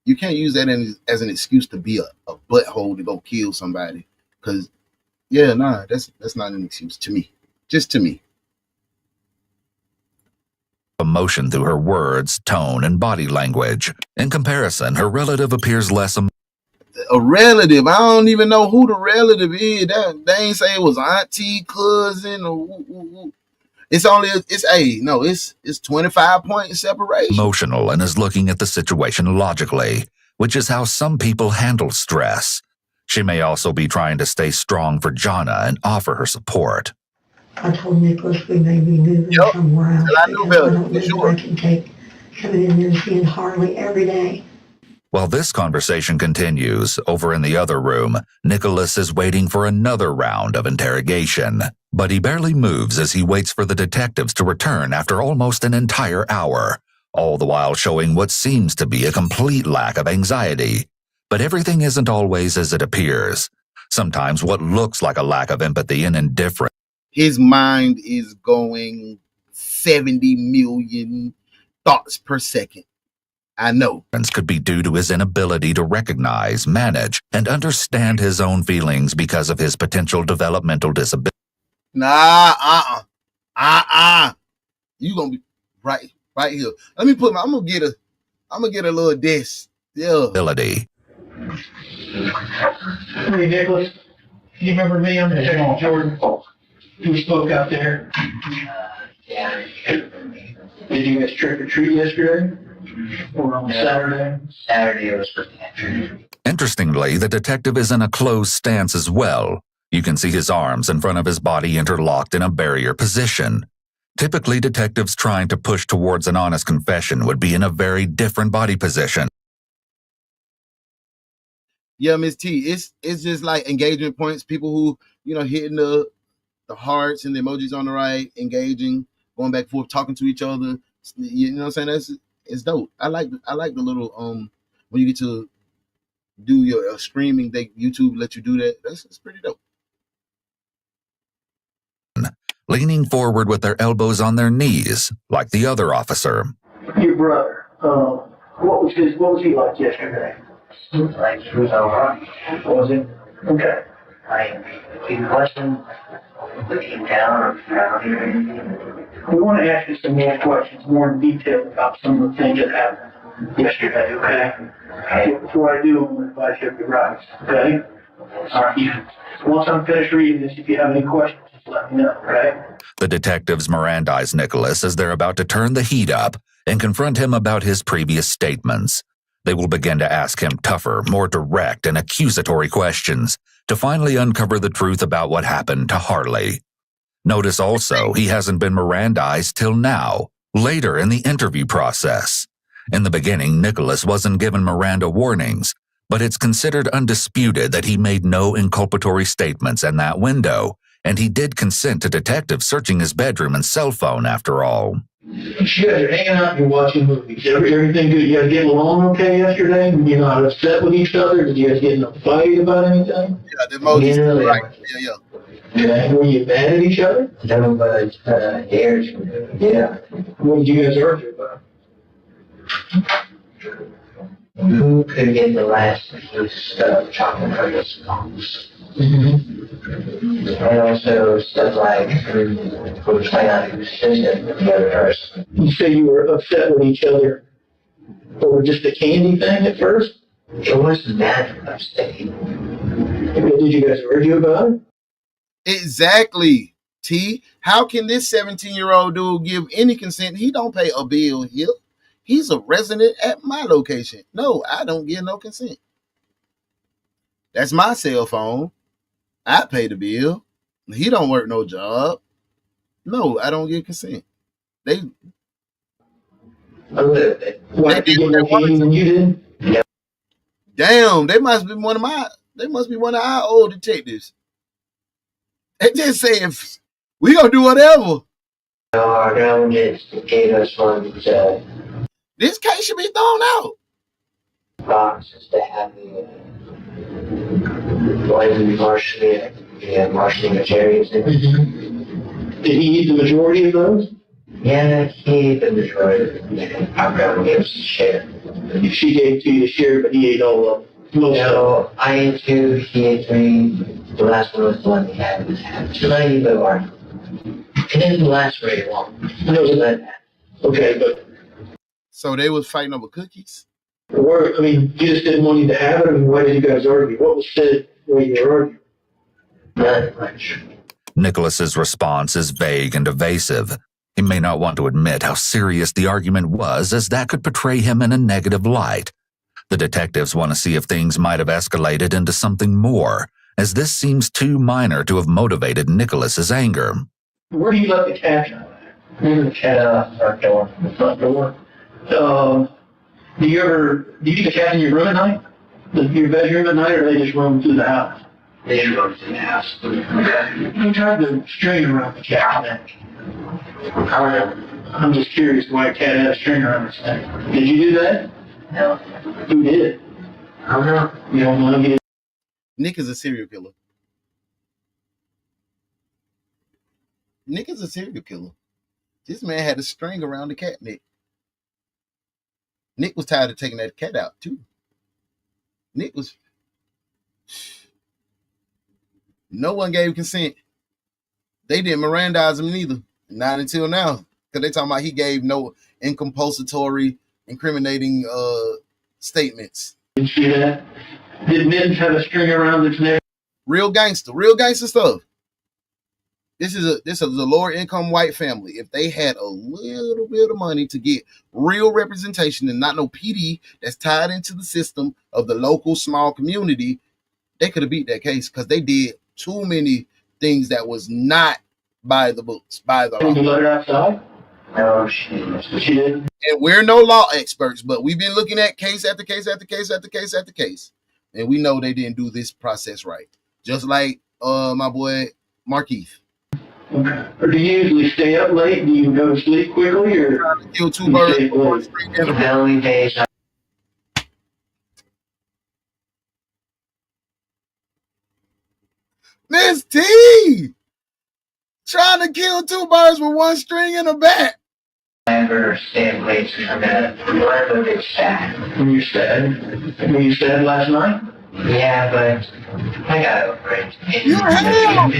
you can't use that as an excuse to be a butthole to go kill somebody. Because, yeah, nah, that's not an excuse to me. Just to me. Emotion through her words, tone, and body language. In comparison, her relative appears less... A relative? I don't even know who the relative is. They ain't say it was auntie, cousin, or... It's 25-point separation. Emotional and is looking at the situation logically, which is how some people handle stress. She may also be trying to stay strong for Jonna and offer her support. I told Nicholas we may be moving somewhere else. I don't believe I can take coming in there and seeing Harley every day. While this conversation continues, over in the other room, Nicholas is waiting for another round of interrogation. But he barely moves as he waits for the detectives to return after almost an entire hour, all the while showing what seems to be a complete lack of anxiety. But everything isn't always as it appears. Sometimes what looks like a lack of empathy and indifference. His mind is going 70 million thoughts per second. I know. Could be due to his inability to recognize, manage, and understand his own feelings because of his potential developmental disability. Nah, You gonna be right here. Let me put I'm gonna get a little desk. Yeah. Ability. Hey, Nicholas. You remember me? I'm Detective Jordan. Who spoke out there? Yeah. Did you guys trick or treat yesterday? Or on Saturday? Saturday it was for pantry. Interestingly, the detective is in a closed stance as well. You can see his arms in front of his body interlocked in a barrier position. Typically, detectives trying to push towards an honest confession would be in a very different body position. Yeah, Miss T, it's just like engagement points. People who, hitting the hearts and the emojis on the right, engaging, going back and forth, talking to each other. You know what I'm saying? It's dope. I like the little when you get to do your streaming, YouTube let you do that. It's pretty dope. Leaning forward with their elbows on their knees, like the other officer. Your brother, what was he like yesterday? Like he was alright. Was he? Okay. He wasn't looking down around here. We want to ask you some more questions, more in detail about some of the things that happened yesterday, okay? Before I do, I'm going to invite you up to rise, okay? All right. Once I'm finished reading this, if you have any questions, just let me know, okay? The detectives Mirandize Nicholas as they're about to turn the heat up and confront him about his previous statements. They will begin to ask him tougher, more direct and accusatory questions to finally uncover the truth about what happened to Harley. Notice also he hasn't been Mirandized till now, later in the interview process. In the beginning, Nicholas wasn't given Miranda warnings, but it's considered undisputed that he made no inculpatory statements in that window, and he did consent to detectives searching his bedroom and cell phone after all. You guys are hanging out and you're watching movies. Everything good? You guys getting along okay yesterday? You're not upset with each other? Did you guys get in a fight about anything? Yeah, the emojis. Yeah. Right. Yeah. Yeah. Were you mad at each other? No, but airs. Yeah. What did you guys argue about? Who could get the last piece of chocolate cookies? And also stuff like who was playing out who's assistant with the other person. You say you were upset with each other over just the candy thing at first? It wasn't that upsetting. Did you guys argue about it? Exactly. T. How can this 17-year-old dude give any consent? He don't pay a bill here. He's a resident at my location. No, I don't give no consent. That's my cell phone. I pay the bill. He don't work no job. No, I don't give consent. A little bit. Why did you get no candy than you did? Yeah. Damn, they must be one of our old detectives. They just say if we gonna do whatever. Our government gave us one This case should be thrown out. boxes to have the marshalling materials in. Did he eat the majority of those? Yeah, he ate the majority. Our government gave us a share. She gave to you a share, but he ate all of them. No, I ate 2, he ate 3. The last one was the one he had. Tonight, but one. It didn't last very long. Okay, but So they was fighting over cookies? you just didn't want you to have it? Why did you guys argue? What was said when you were arguing? Not much. Nicholas's response is vague and evasive. He may not want to admit how serious the argument was, as that could portray him in a negative light. The detectives want to see if things might have escalated into something more, as this seems too minor to have motivated Nicholas's anger. Where do you let the cat out? The cat out the front door. The front door. Do you keep the cat in your room at night? Your bedroom at night, or they just roam through the house? They just roam through the house. You tried to string around the cat neck. I'm just curious why a cat had a string around its neck. Did you do that? No. Who did? I don't know. You don't want to get. Nick is a serial killer. Nick is a serial killer. This man had a string around the cat neck. Nick was tired of taking that cat out, too. Nick was... No one gave consent. They didn't Mirandize him neither. Not until now. Because they talking about he gave no incompulsory, incriminating statements. Did you see that? Did Mittens have a string around its neck? Real gangster stuff. This is a lower income white family. If they had a little bit of money to get real representation and not no PD that's tied into the system of the local small community, they could have beat that case because they did too many things that was not by the books, by the law. Did you let her outside? No, she didn't. And we're no law experts, but we've been looking at case after case after case after case after case. And we know they didn't do this process right. Just like my boy Markeith. Or do you usually stay up late? Do you go to sleep quickly, or kill two birds with one string in a The only days Miss T trying to kill two birds with one string in a bat. I ever stay up late, so I'm a bit sad. Were you sad? Were you sad last night? Yeah, but I got over it. You have.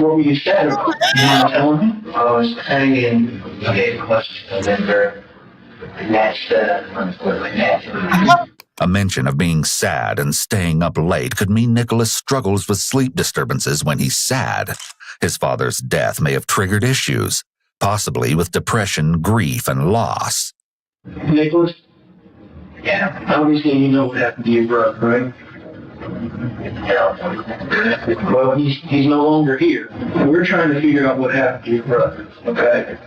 What were you sad about? You want to tell me? I was hanging a bit close to the member, and that's what my dad. A mention of being sad and staying up late could mean Nicholas struggles with sleep disturbances when he's sad. His father's death may have triggered issues, possibly with depression, grief, and loss. Nicholas? Yeah. Obviously you know what happened to your brother, right? Well, he's no longer here. We're trying to figure out what happened to your brother, okay?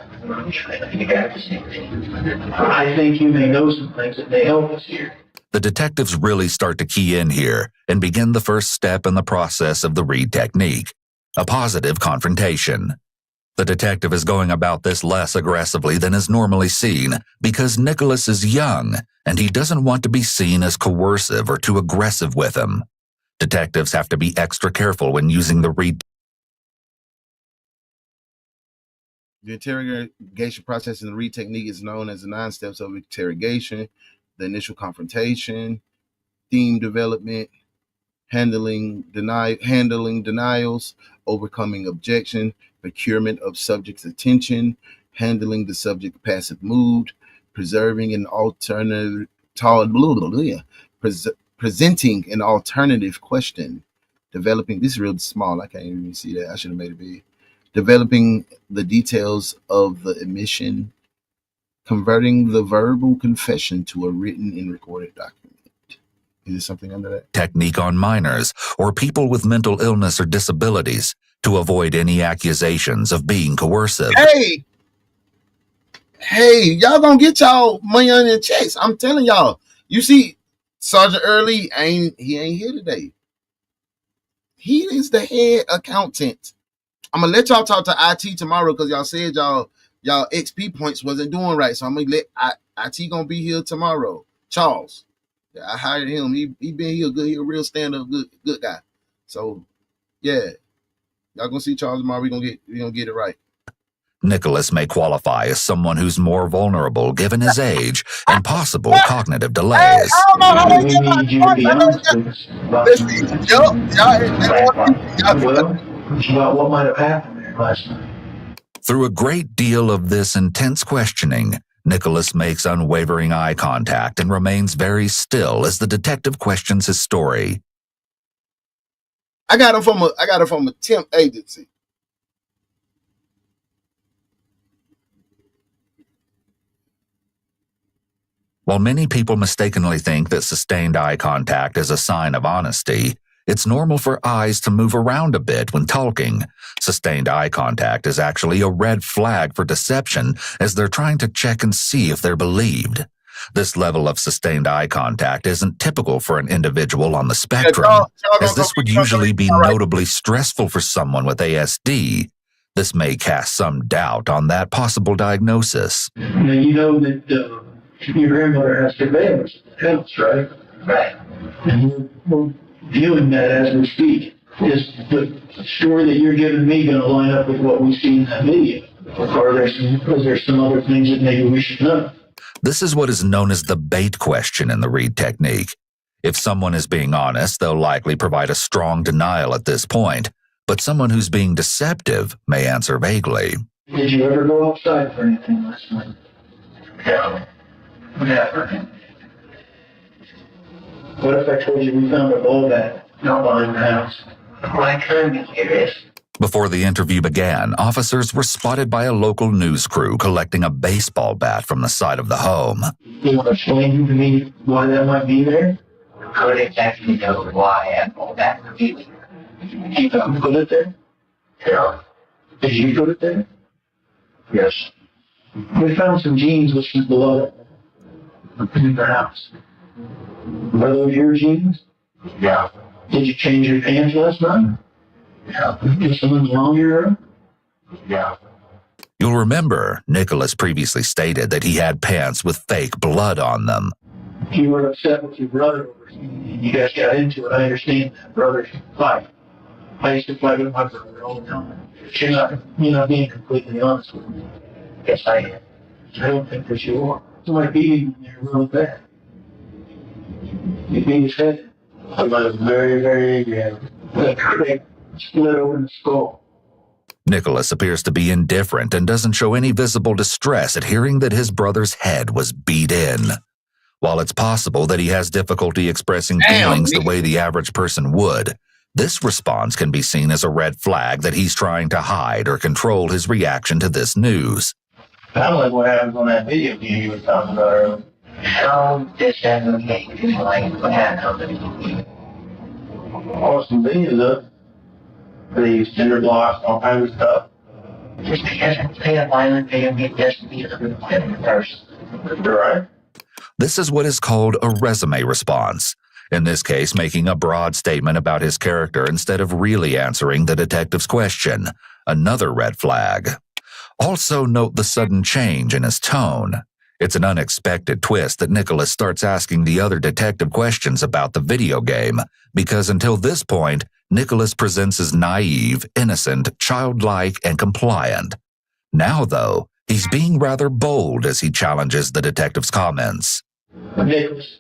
I think you may know some things that may help us here. The detectives really start to key in here and begin the first step in the process of the Reed technique, a positive confrontation. The detective is going about this less aggressively than is normally seen because Nicholas is young and he doesn't want to be seen as coercive or too aggressive with him. Detectives have to be extra careful when using the Reed. The interrogation process in the Reed technique is known as the 9 steps of interrogation: the initial confrontation, theme development, handling denials, overcoming objection, procurement of subject's attention, handling the subject's passive mood, preserving an presenting an alternative question, developing, this is real small, I can't even see that, I should have made it big, developing the details of the admission, converting the verbal confession to a written and recorded document. Is there something under that? Technique on minors or people with mental illness or disabilities to avoid any accusations of being coercive. Hey, y'all gonna get y'all money on your checks. I'm telling y'all. You see, Sergeant Early he ain't here today. He is the head accountant. I'm gonna let y'all talk to IT tomorrow because y'all said y'all XP points wasn't doing right. So I'm gonna let IT gonna be here tomorrow. Charles. I hired him. He been here good. He a real stand-up good guy. So yeah. Y'all gonna see Charles tomorrow. We gonna get it right. Nicholas may qualify as someone who's more vulnerable given his age and possible cognitive delays. Hey, I don't know how they get my Well, what might have happened there last night? Through a great deal of this intense questioning, Nicholas makes unwavering eye contact and remains very still as the detective questions his story. I got it from a temp agency. While many people mistakenly think that sustained eye contact is a sign of honesty, it's normal for eyes to move around a bit when talking. Sustained eye contact is actually a red flag for deception as they're trying to check and see if they're believed. This level of sustained eye contact isn't typical for an individual on the spectrum, as this would usually be notably stressful for someone with ASD. This may cast some doubt on that possible diagnosis. Now, you know that your grandmother has surveillance in the house, right? Right. And we're viewing that as we speak. Is the story that you're giving me going to line up with what we see in that video? Or is there some other things that maybe we should know? This is what is known as the bait question in the Reed technique. If someone is being honest, they'll likely provide a strong denial at this point, but someone who's being deceptive may answer vaguely. Did you ever go outside for anything last night? No. Never. What if I told you we found a ball bat out behind the house? Well, I kind of curious. Before the interview began, officers were spotted by a local news crew collecting a baseball bat from the side of the home. You want to explain to me why that might be there? I don't exactly know why a ball bat would be there. You put it there? No. Did you put it there? Yes. We found some jeans with some blood in the house. Are those your jeans? No. Did you change your pants last night? No. Is someone in the laundry room? Yeah. You'll remember Nicholas previously stated that he had pants with fake blood on them. You were upset with your brother over something. You guys got into it. I understand that. Brothers fight. I used to fight with my brother all the time. But you're not being completely honest with me. Yes, I am. I don't think that you are. Somebody beat him in there really bad. He beat his head. I was very, very angry at him. They split open the skull. Nicholas appears to be indifferent and doesn't show any visible distress at hearing that his brother's head was beat in. While it's possible that he has difficulty expressing feelings the way the average person would, this response can be seen as a red flag that he's trying to hide or control his reaction to this news. Kind of like what happens on that video game you were talking about earlier. How does that make you feel like what happened on the video? Awesome videos up. They use cinder blocks, all kinds of stuff. Just because I play a violent video game doesn't mean I'm a violent person. You're right. This is what is called a resume response. In this case, making a broad statement about his character instead of really answering the detective's question. Another red flag. Also note the sudden change in his tone. It's an unexpected twist that Nicholas starts asking the other detective questions about the video game, because until this point, Nicholas presents as naive, innocent, childlike, and compliant. Now, though, he's being rather bold as he challenges the detective's comments. Nicholas,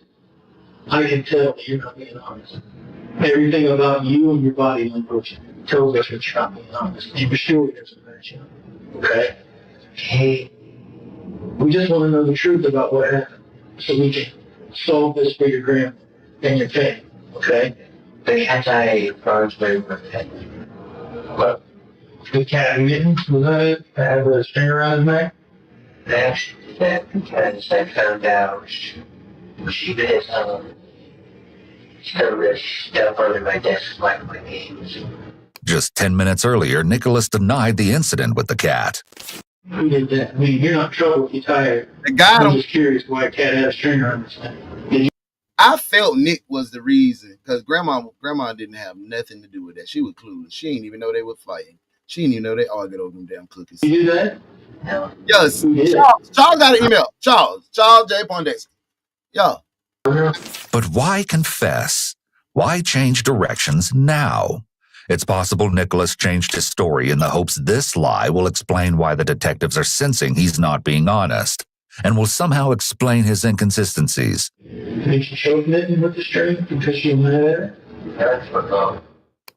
I can tell that you're not being honest. Everything about you and your body language tells us that you're not being honest. You sure it doesn't hurt you. Okay? Hey. We just want to know the truth about what happened so we can solve this for your grandma and your family. Okay? The cat I brought with it. What? The cat mittens, was that it? That had a string around his neck? I actually did that because I found out she did some of this stuff under my desk like my games. Just 10 minutes earlier, Nicholas denied the incident with the cat. Who did that? I mean, you're not in trouble if you're tired. I got him. I'm just curious why a cat had a string around his neck. Did you? I felt Nick was the reason, because grandma didn't have nothing to do with that. She was clueless. She didn't even know they were fighting. She didn't even know they argued over them damn cookies. You do that? No. Yes. Charles got an email. Charles J. Pondexter. Yo. But why confess? Why change directions now? It's possible Nicholas changed his story in the hopes this lie will explain why the detectives are sensing he's not being honest, and will somehow explain his inconsistencies. Think she showed Mitten with the string because she went at it? That's what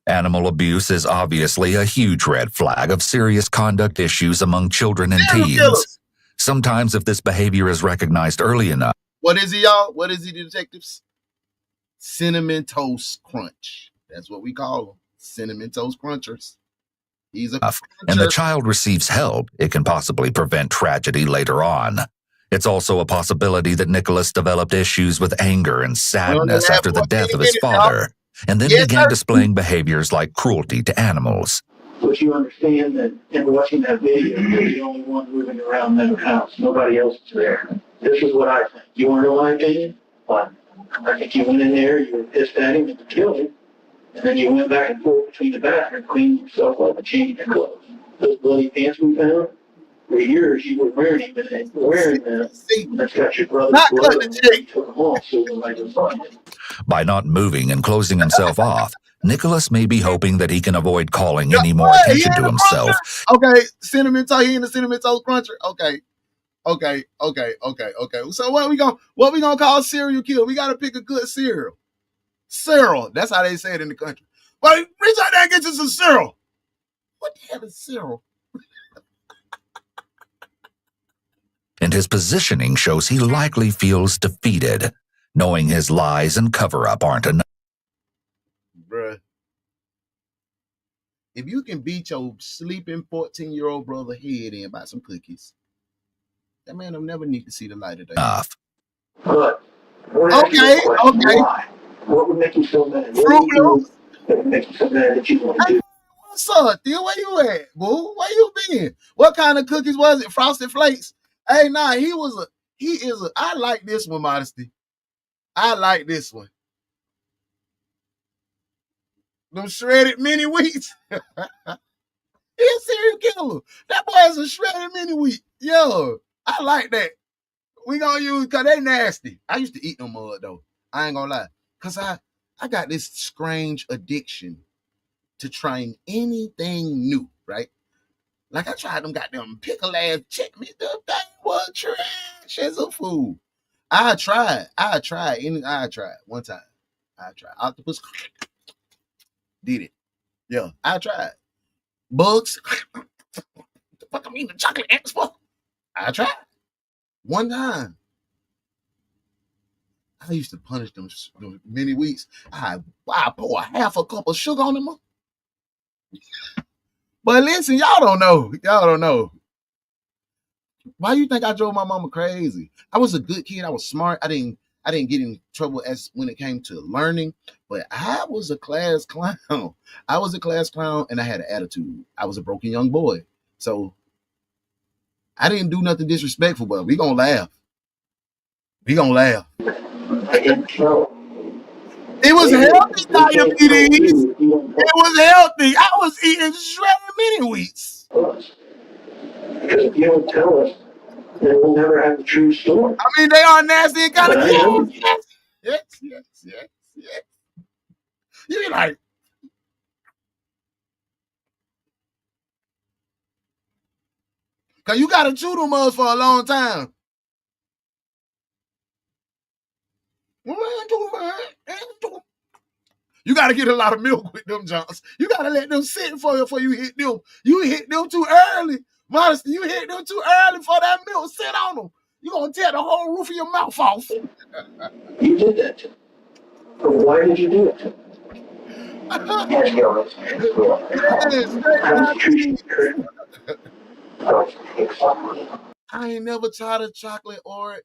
Animal abuse is obviously a huge red flag of serious conduct issues among children and teens. Sometimes if this behavior is recognized early enough. What is he, y'all? What is he, detectives? Cinnamon Toast Crunch. That's what we call them. Cinnamon Toast Crunchers. He's a cruncher. And the child receives help, it can possibly prevent tragedy later on. It's also a possibility that Nicholas developed issues with anger and sadness after the death of his father, and then began displaying behaviors like cruelty to animals. But you understand that in watching that video, you're the only one moving around that house. Nobody else is there. This is what I think. You want to know my opinion? What? I think you went in there, you were pissed at him, and you killed him. And then you went back and forth between the bathroom, cleaning yourself up and changing your clothes. Those bloody pants we found were yours. You were wearing them, and wearing them. That's got your brother's blood in it. You took them off so nobody could find it. By not moving and closing himself off, Nicholas may be hoping that he can avoid calling any more attention to himself. Okay, Cinnamon Toast, he in the Cinnamon Toast Cruncher. Okay. So what we gonna call serial killer? We gotta pick a good cereal. Cyril. That's how they say it in the country. Well, reach out there and get you some Cyril. What the hell is Cyril? And his positioning shows he likely feels defeated, knowing his lies and cover-up aren't enough. Bruh. If you can beat your sleeping 14-year-old brother head in by some cookies, that man will never need to see the light of day. But okay. What would make you so mad? Fruit Loops. What would make you so mad that you want to do? What's up, Theo? Where you at, boo? Where you been? What kind of cookies was it? Frosted Flakes? Hey, nah, I like this one, Modesty. I like this one. Them shredded mini wheats. He a serial killer. That boy is a shredded mini wheat. Yo, I like that. We gonna use, cause they nasty. I used to eat them mud though. I ain't gonna lie. Cause I got this strange addiction to trying anything new, right? Like I tried them goddamn pickle ass chicken. The thing was trash as a fool. I tried one time. I tried octopus. Did it. Yeah, I tried. Bugs. The fuck I mean the chocolate ants for? I tried. One time. I used to punish them many weeks. I pour a half a cup of sugar on them. But listen, y'all don't know. Y'all don't know. Why you think I drove my mama crazy? I was a good kid. I was smart. I didn't get in trouble as when it came to learning, but I was a class clown. I was a class clown and I had an attitude. I was a broken young boy. So I didn't do nothing disrespectful, but we gonna laugh. We gonna laugh. It was healthy diabetes. It was healthy. I was eating shredded mini wheats. Because if you don't tell us, then we'll never have the true story. I mean, they are nasty and kind of cute. Yes. You be like, cause you gotta chew them mugs for a long time. You gotta get a lot of milk with them Johns. You gotta let them sit for you before you hit them. You hit them too early. Modesty, you hit them too early for that milk. Sit on them. You're gonna tear the whole roof of your mouth off. You did that to me. But why did you do it to me? I ain't never tried a chocolate or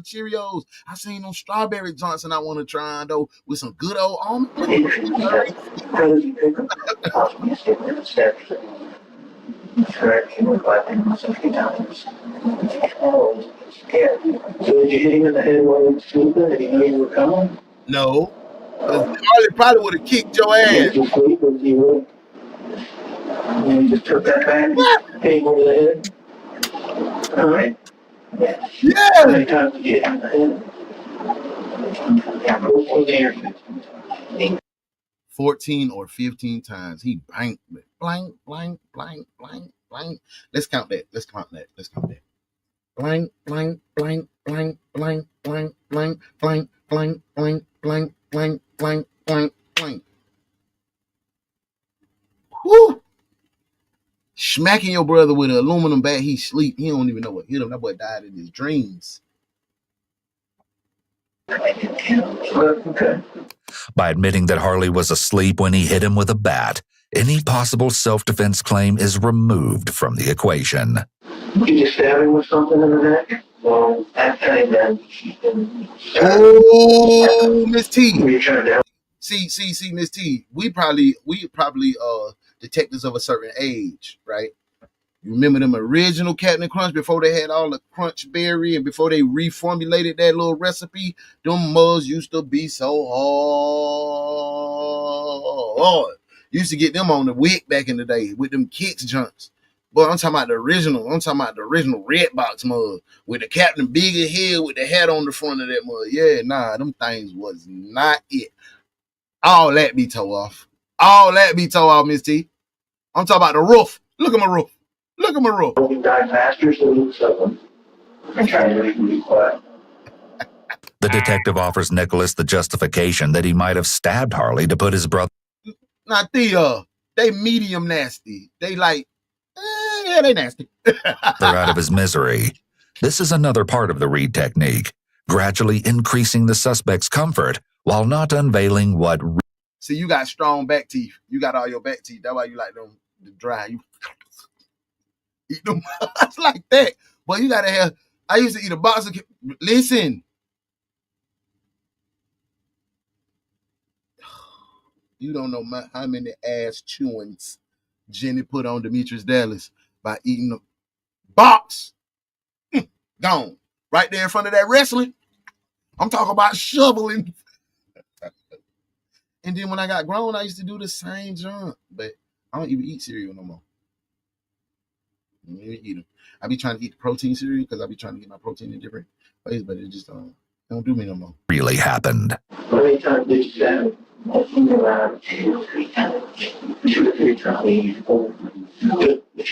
Cheerios. I seen them strawberry Johnson I want to try though with some good old almond. How did you pick them? So did you hit him in the head while he was sleeping and he knew you were coming? No. Harley probably would have kicked your ass. Did you sleep or did you wake? And you just took that back and hit him over the head? Alright? Yeah. How many times did you hit him in the head? 14 or 15 times. He blanked me. Blank. Let's count that. Blank. Whoo! Smacking your brother with an aluminum bat, he sleep. He don't even know what hit him. That boy died in his dreams. By admitting that Harley was asleep when he hit him with a bat, any possible self-defense claim is removed from the equation. Did you stab him with something in the neck? Well, that time then. Oh, Miss T. See, Miss T. We probably detectives of a certain age, right? You remember them original Captain Crunch before they had all the Crunch Berry and before they reformulated that little recipe? Them mugs used to be so hard. Used to get them on the wick back in the day with them Kicks junks. But I'm talking about the original. I'm talking about the original red box mug with the Captain Bigger head with the hat on the front of that mug. Yeah, nah, them things was not it. All that be tore off. Miss T. I'm talking about the roof. Look at my roof. You die faster, so you something. I'm trying to make him be quiet. The detective offers Nicholas the justification that he might have stabbed Harley to put his brother. Now, they medium nasty. They like, yeah, they nasty. out of his misery. This is another part of the Reed technique, gradually increasing the suspect's comfort while not unveiling what. See, you got strong back teeth. You got all your back teeth. That's why you like them dry. You eat them like that. But you gotta have. I used to eat a box of. Listen. You don't know how many ass chewings Jenny put on Demetrius Dallas by eating a box. Gone. Right there in front of that wrestling. I'm talking about shoveling. And then when I got grown, I used to do the same junk. But I don't even eat cereal no more. Eat them. I be trying to eat the protein cereal because I be trying to get my protein in different ways, but it just don't do me no more. Really happened. How many times did you say? I think around 2 to 3 times. If you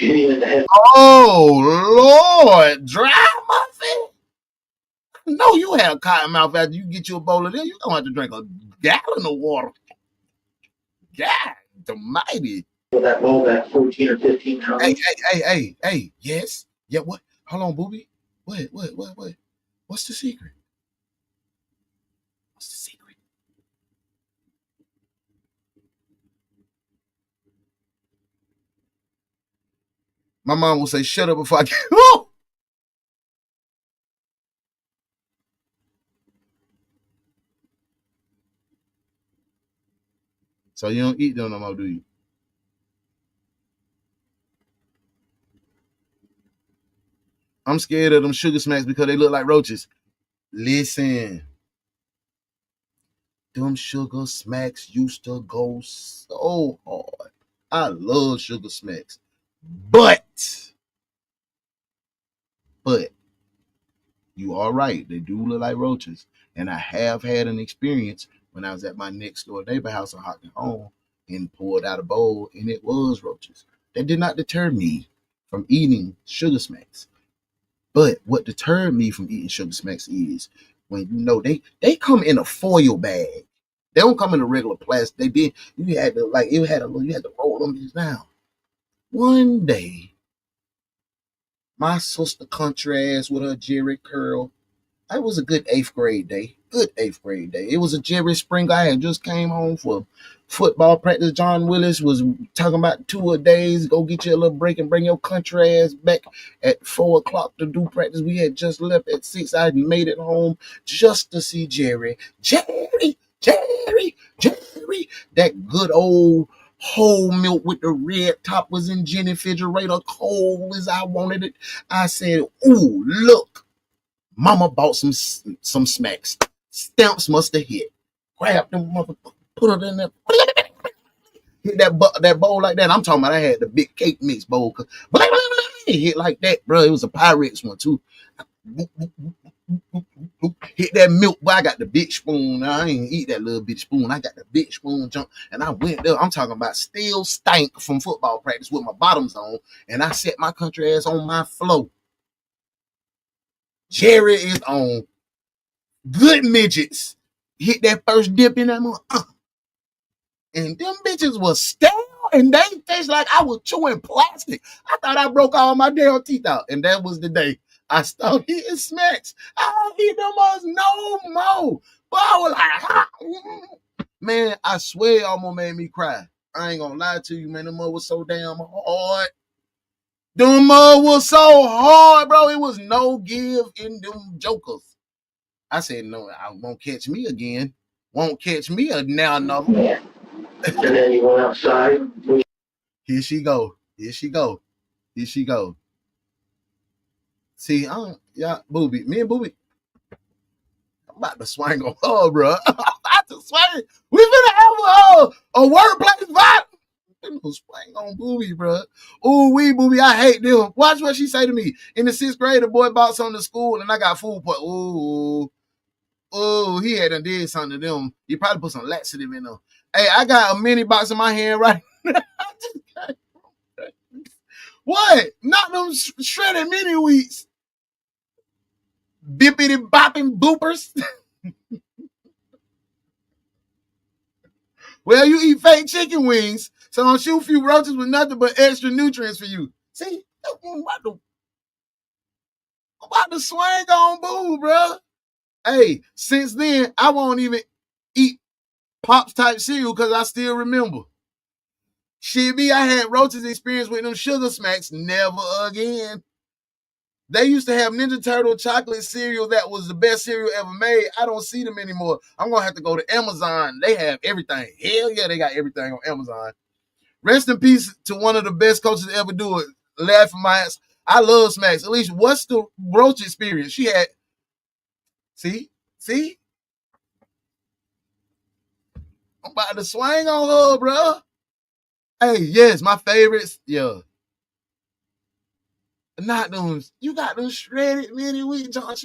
didn't even have. Oh Lord, dry muffin. No, you have cotton mouth after you get you a bowl of this. You don't have to drink a gallon of water. God almighty. That bowl back 14 or 15 times. Hey, yes. Yeah, what? Hold on, booby. What? What's the secret? What's the secret? My mom will say, shut up before I get. Oh! So you don't eat them no more, do you? I'm scared of them sugar smacks because they look like roaches. Listen. Them sugar smacks used to go so hard. I love sugar smacks. But you are right. They do look like roaches. And I have had an experience when I was at my next door neighbor house in Hockton Home and pulled out a bowl and it was roaches. That did not deter me from eating sugar smacks. But what deterred me from eating sugar smacks is when they come in a foil bag. They don't come in a regular plastic. You had to roll them down. One day, my sister country ass with her Jerry curl. It was a good 8th grade day. It was a Jerry Springer. I had just came home for football practice. John Willis was talking about 2 a days. Go get you a little break and bring your country ass back at 4 o'clock to do practice. We had just left at 6. I had made it home just to see Jerry. Jerry. That good old whole milk with the red top was in Jenny refrigerator, cold as I wanted it. I said, ooh, look. Mama bought some smacks. Stamps must have hit. Grab them motherfuckers, put it in there. Hit that bowl like that. I'm talking about I had the big cake mix bowl. It hit like that, bro. It was a Pyrex one too. Hit that milk, boy. I got the big spoon. I ain't eat that little bitty spoon. I got the big spoon jump. And I went there. I'm talking about still stank from football practice with my bottoms on. And I set my country ass on my floor. Jerry is on. Good midgets. Hit that first dip in that one. And them bitches was stale and they taste like I was chewing plastic. I thought I broke all my damn teeth out. And that was the day I started eating smacks. I don't eat them ones no more. But I was like, man, I swear it almost made me cry. I ain't gonna lie to you, man. Them mud was so damn hard. Them mud was so hard, bro. It was no give in them jokers. I said, no, I won't catch me again. Won't catch me now another. Yeah. And then you went outside. Here she go. See, Booby. Me and Booby. I'm about to swing on her, bro. I'm about to swing. We finna have a workplace vibe. I'm gonna swing on Booby, bro. Ooh, Booby, I hate them. Watch what she say to me. In the 6th grade, the boy bought something to school and I got food. Ooh, he had did something to them. He probably put some laxative in them. Hey, I got a mini box in my hand right now. What? Not them shredded mini wheats. Bippity bopping boopers. Well, you eat fake chicken wings, so don't shoot a few roaches with nothing but extra nutrients for you. See? I'm about to swing on Boo, bro. Hey, since then, I won't even eat Pops type cereal because I still remember. Shit be, I had roaches experience with them sugar smacks. Never again. They used to have Ninja Turtle chocolate cereal that was the best cereal ever made. I don't see them anymore. I'm going to have to go to Amazon. They have everything. Hell yeah, they got everything on Amazon. Rest in peace to one of the best coaches to ever do it. Laughing my ass. I love smacks. At least, what's the roach experience? She had, see? I'm about to swing on her, bro. Hey, yes, my favorites. Yeah. Not them. You got them shredded mini wheat joints.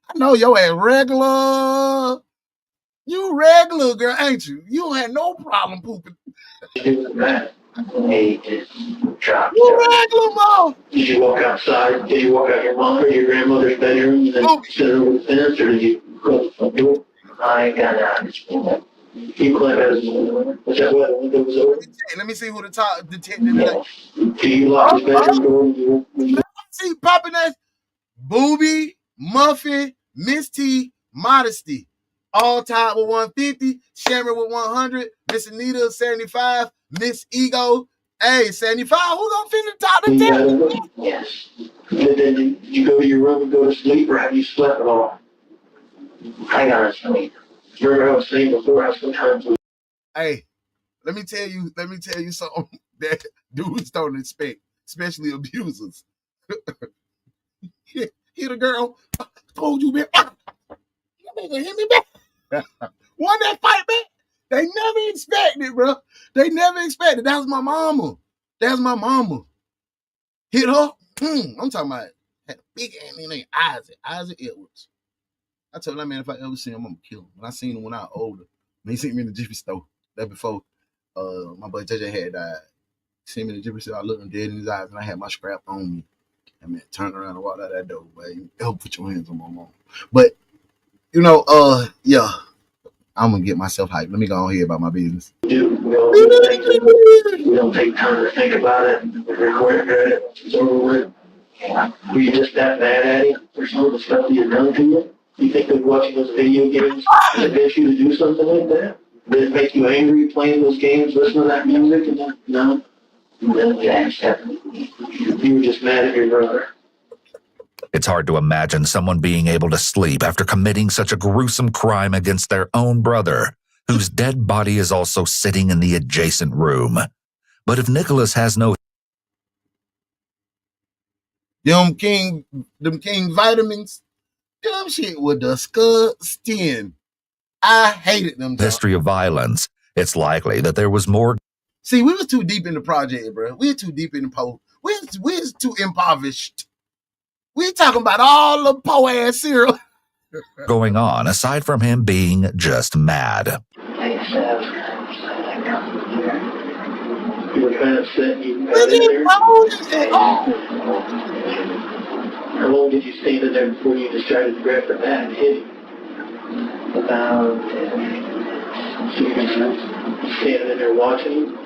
I know your ass regular. You regular, girl, ain't you? You don't have no problem pooping. Hey, just dropped. You regular, Mom. Did you walk outside? Did you walk out your mom or your grandmother's bedroom and then sit over the fence, or did you close the door? I got out. You claim it was that what the window was open? Let me see who the top detective is. Do you lock his bedroom door? See, popping that Booby, Muffin, Miss T, Modesty. All tied with 150, Shammer with 100, Miss Anita 75, Miss Ego, 75. Who gonna finish the top of 10? Yes. Did you go to your room and go to sleep, or have you slept at all? I got to sleep. Remember I was saying before how sometimes we... Hey, let me tell you something that dudes don't expect, especially abusers. Hit a girl, told you, man. You ain't gonna hit me back. Won that fight back. They never expected, bro. They never expected. That was my mama. That's my mama. Hit her. I'm talking about had a big hand in there. Isaac Edwards. I told that man if I ever see him, I'm gonna kill him. When I seen him when I was older, when he seen me in the Jiffy store. That before my buddy JJ had died. Seen me in the Jiffy store. I looked him dead in his eyes, and I had my scrap on me. I mean, turned around and walked out that door, boy. You ever put your hands on my mom. But yeah. I'm gonna get myself hyped. Let me go on here about my business. We don't take time to think about it. We record it. It's over with. Were you just that bad at it? For some of the stuff that you've done to you? You think that watching those video games convince you to do something like that? Did it make you angry playing those games, listening to that music? And then, no? You were just mad at your brother. It's hard to imagine someone being able to sleep after committing such a gruesome crime against their own brother, whose dead body is also sitting in the adjacent room. But if Nicholas has no... Them king vitamins, them shit was disgusting. I hated them. History of violence, it's likely that there was more... See, we was too deep in the project, bro. We were too deep in the post. We was too impoverished. We talking about all the po-ass cereal. going on, aside from him being just mad. You were kind of upset you got in there. How long did you stay in there before you decided to grab the bat and hit him? About 6 minutes. Standing in there watching him?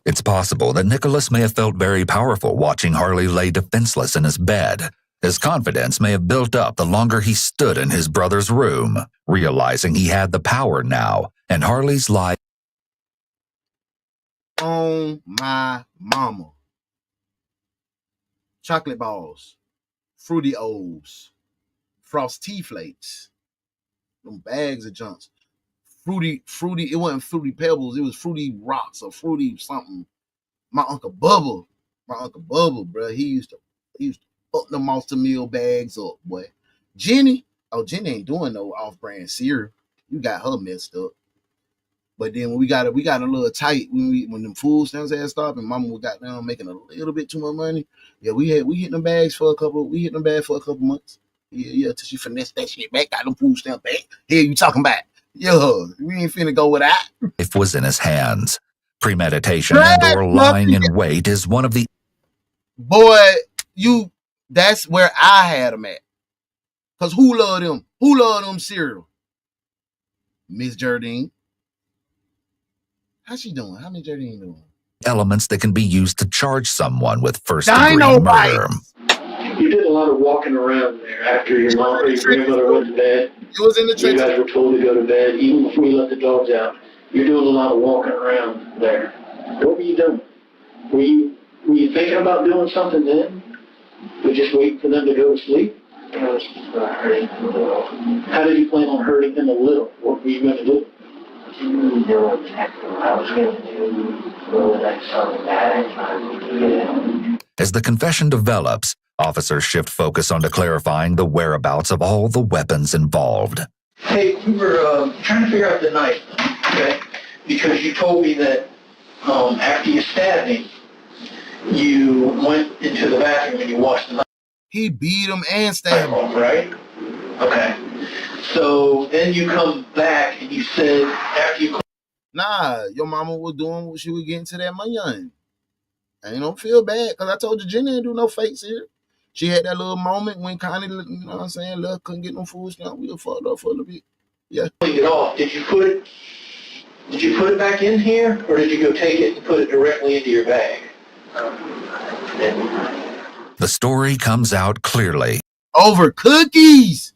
It's possible that Nicholas may have felt very powerful watching Harley lay defenseless in his bed. His confidence may have built up the longer he stood in his brother's room, realizing he had the power now, and Harley's life... On my mama. Chocolate balls. Fruity O's. Frosty Flakes. Them bags of junks. Fruity, it wasn't Fruity Pebbles, it was Fruity Rocks or Fruity something. My Uncle Bubba, bro, he used to fuck them Monster Meal bags up, boy. Jenny ain't doing no off-brand cereal. You got her messed up. But then when we got a little tight when them food stamps had stopped and Mama got down making a little bit too much money. Yeah, we hit them bags for a couple months. Yeah, till she finessed that shit back, got them food stamps back. Here you talking about. Yo, we ain't finna go with that. Life was in his hands. Premeditation and or lying in wait is one of the... Boy, that's where I had them at. Because who loved them? Who loved them cereal? Miss Jardine. How's she doing? How Miss Jardine doing? Elements that can be used to charge someone with first-degree murder. You did a lot of walking around there after your mom or your grandmother went to bed. It was in the trenches. You guys were told to go to bed even before you let the dogs out. You're doing a lot of walking around there. What were you doing? Were you thinking about doing something then? Or just waiting for them to go to sleep? I was hurting them a little. How did you plan on hurting them a little? What were you going to do? I was going to do like something bad. As the confession develops, officers shift focus onto clarifying the whereabouts of all the weapons involved. Hey, we were trying to figure out the knife, okay? Because you told me that after you stabbed him, you went into the bathroom and you washed the He beat him and stabbed him. right? Okay. So then you come back and you said after you... Nah, your mama was doing what she was getting to that money. I don't feel bad because I told you Jenny didn't do no fakes here. She had that little moment when Connie, you know what I'm saying, love couldn't get no food stamp. We were fucked up for a little bit. Yeah. It off. Did you put it back in here, or did you go take it and put it directly into your bag? The story comes out clearly. Over cookies.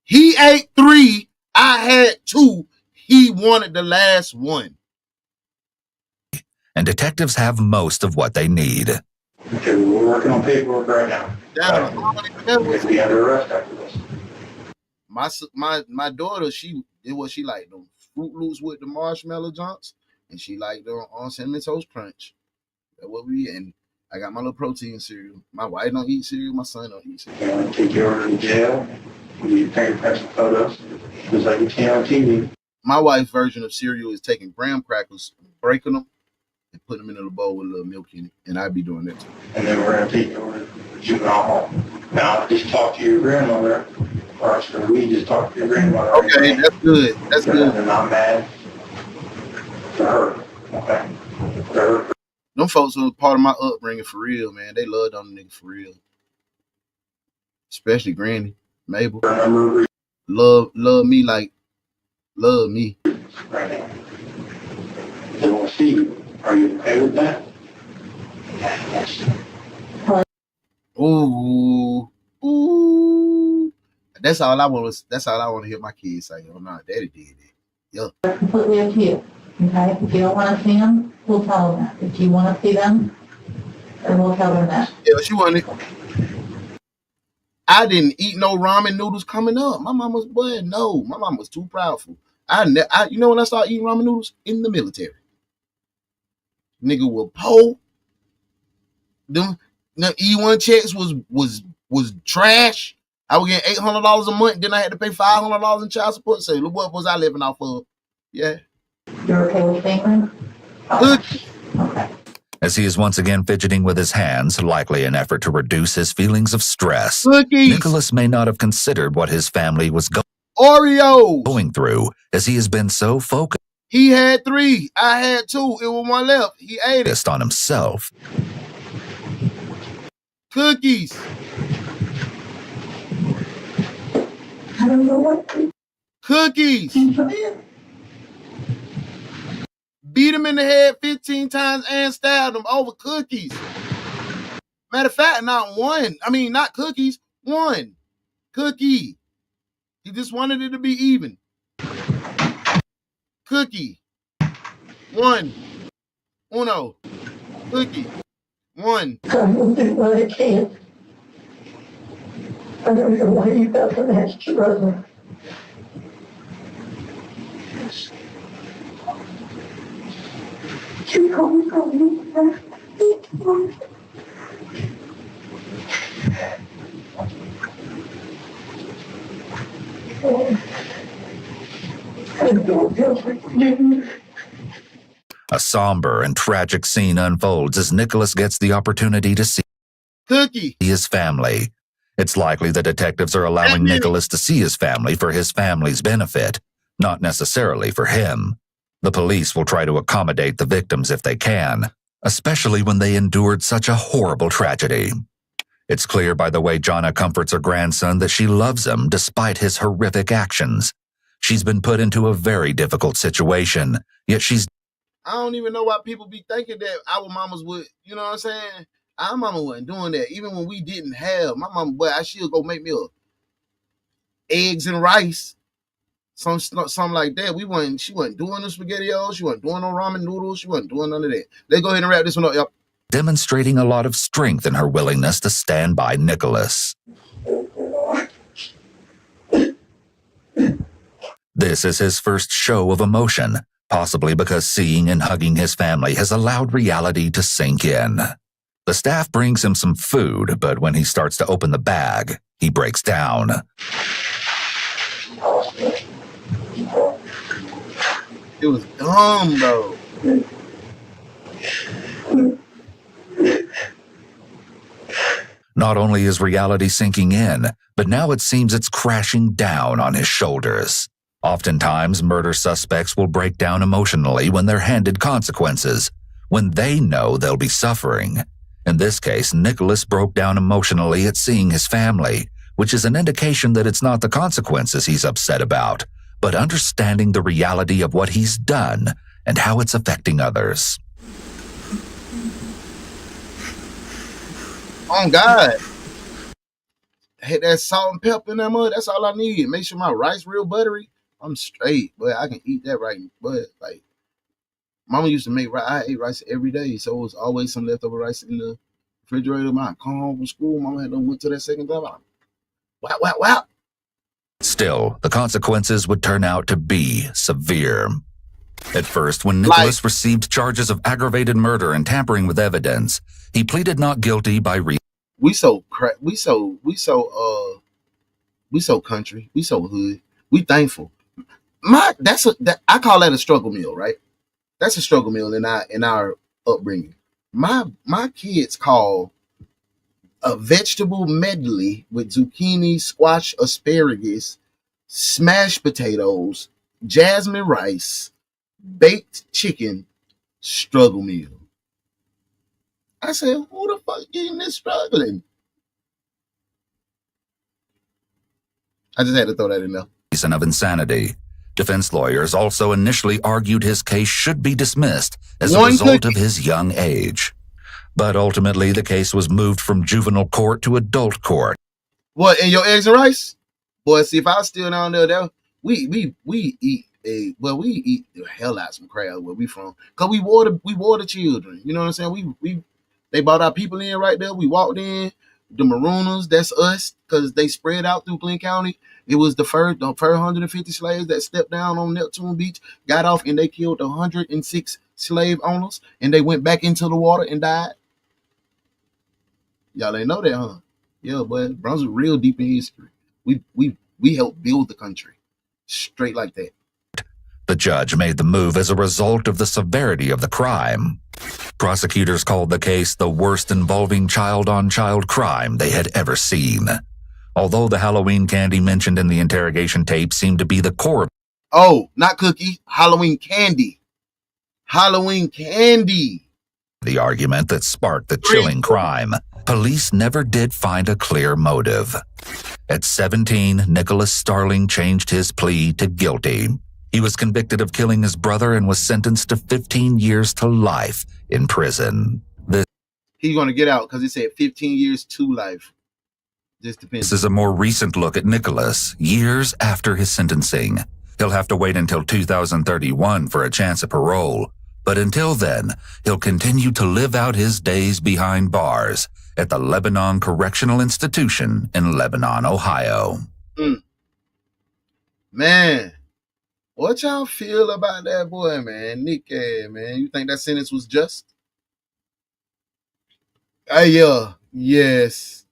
He ate 3. I had 2. He wanted the last one. And detectives have most of what they need. Okay, we're working on paperwork right now. Damn, We'll be under arrest after this. My daughter, she did what she liked, them Fruit Loops with the marshmallow joints, and she liked them on Cinnamon Toast Crunch. That's what we eat. And I got my little protein cereal. My wife don't eat cereal. My son don't eat cereal. You want to take you over to jail? We need fingerprints and photos, just like you can on TV. My wife's version of cereal is taking graham crackers, breaking them, and putting them in a bowl with a little milk in it. And I'd be doing that too. And then we're going to take you over to the juvenile home. Now, just talk to your grandmother, or should we just talk to your grandmother? Okay, that's good. That's good. And I'm mad for her. Okay. For her. Them folks were part of my upbringing for real, man. They loved them niggas for real. Especially Granny, Mabel. Love me like love me. Right now. They want to see you. Are you okay with that? Ooh. That's all I want to hear my kids say. Oh no, daddy did it. Yeah. That's completely up to you. Okay? If you don't want to see them, we'll tell them that. If you want to see them, then we'll tell them that. Yeah, she wanted. I didn't eat no ramen noodles coming up. My mom was no. My mom was too proudful. You know when I started eating ramen noodles? In the military. Nigga will pull. Them E1 checks was trash. I was getting $800 a month. Then I had to pay $500 in child support. So what was I living off of? Yeah. You're okay with England? Okay. As he is once again fidgeting with his hands, likely an effort to reduce his feelings of stress, Nicholas may not have considered what his family was going through, as he has been so focused. He had 3. I had 2. It was 1 left. He ate it. On himself. Cookies. I don't know what. Cookies. Beat him in the head 15 times and stabbed him over cookies. Matter of fact, not cookies. 1 cookie. He just wanted it to be even. Cookie. 1. Uno. Cookie. 1. I will do what I can. I don't know why you got an extra brother. You call me back. A somber and tragic scene unfolds as Nicholas gets the opportunity to see his family. It's likely the detectives are allowing Nicholas to see his family for his family's benefit, not necessarily for him. The police will try to accommodate the victims if they can, especially when they endured such a horrible tragedy. It's clear by the way Jonna comforts her grandson that she loves him despite his horrific actions. She's been put into a very difficult situation, yet I don't even know why people be thinking that our mamas would, you know what I'm saying? Our mama wasn't doing that. Even when we didn't have, my mama, she'll go make me eggs and rice. Something like that. She wasn't doing the SpaghettiOs. She wasn't doing no ramen noodles. She wasn't doing none of that. Let's go ahead and wrap this one up, y'all. Demonstrating a lot of strength in her willingness to stand by Nicholas. This is his first show of emotion, possibly because seeing and hugging his family has allowed reality to sink in. The staff brings him some food, but when he starts to open the bag, he breaks down. It was dumb, bro. Not only is reality sinking in, but now it seems it's crashing down on his shoulders. Oftentimes, murder suspects will break down emotionally when they're handed consequences, when they know they'll be suffering. In this case, Nicholas broke down emotionally at seeing his family, which is an indication that it's not the consequences he's upset about, but understanding the reality of what he's done and how it's affecting others. Oh, God. Hit that salt and pepper in that mud. That's all I need. Make sure my rice real buttery. I'm straight, but I can eat that right. But, like, Mama used to make rice. I ate rice every day, so it was always some leftover rice in the refrigerator. When I come home from school, Mama had went to that second level. Wow. Still, the consequences would turn out to be severe. At first, when Nicholas received charges of aggravated murder and tampering with evidence, he pleaded not guilty by we so country, we so hood. We thankful. I call that a struggle meal, right? That's a struggle meal in our upbringing. My kids call a vegetable medley with zucchini, squash, asparagus, smashed potatoes, jasmine rice, baked chicken, struggle meal. I said, who the fuck eating this struggling? I just had to throw that in there. Reason of insanity. Defense lawyers also initially argued his case should be dismissed as a result of his young age. But ultimately, the case was moved from juvenile court to adult court. What, in your eggs and rice? Boy, see, if I was still down there, we eat the hell out of some crab where we from. Cause we wore the children. You know what I'm saying? They brought our people in right there. We walked in. The Marooners, that's us, because they spread out through Glenn County. It was the first 150 slaves that stepped down on Neptune Beach, got off, and they killed 106 slave owners, and they went back into the water and died. Y'all ain't know that, huh? Yeah, but Brunswick real deep in history. We helped build the country. Straight like that. The judge made the move as a result of the severity of the crime. Prosecutors called the case the worst involving child-on-child crime they had ever seen. Although the Halloween candy mentioned in the interrogation tape seemed to be the core. Oh, not cookie. Halloween candy. Halloween candy. The argument that sparked the chilling crime. Police never did find a clear motive. At 17, Nicholas Starling changed his plea to guilty. He was convicted of killing his brother and was sentenced to 15 years to life in prison. He's going to get out because it said 15 years to life. Just depends. This is a more recent look at Nicholas, years after his sentencing. He'll have to wait until 2031 for a chance at parole. But until then, he'll continue to live out his days behind bars at the Lebanon Correctional Institution in Lebanon, Ohio. Man. What y'all feel about that boy, man? Nick, man. You think that sentence was just? Yes.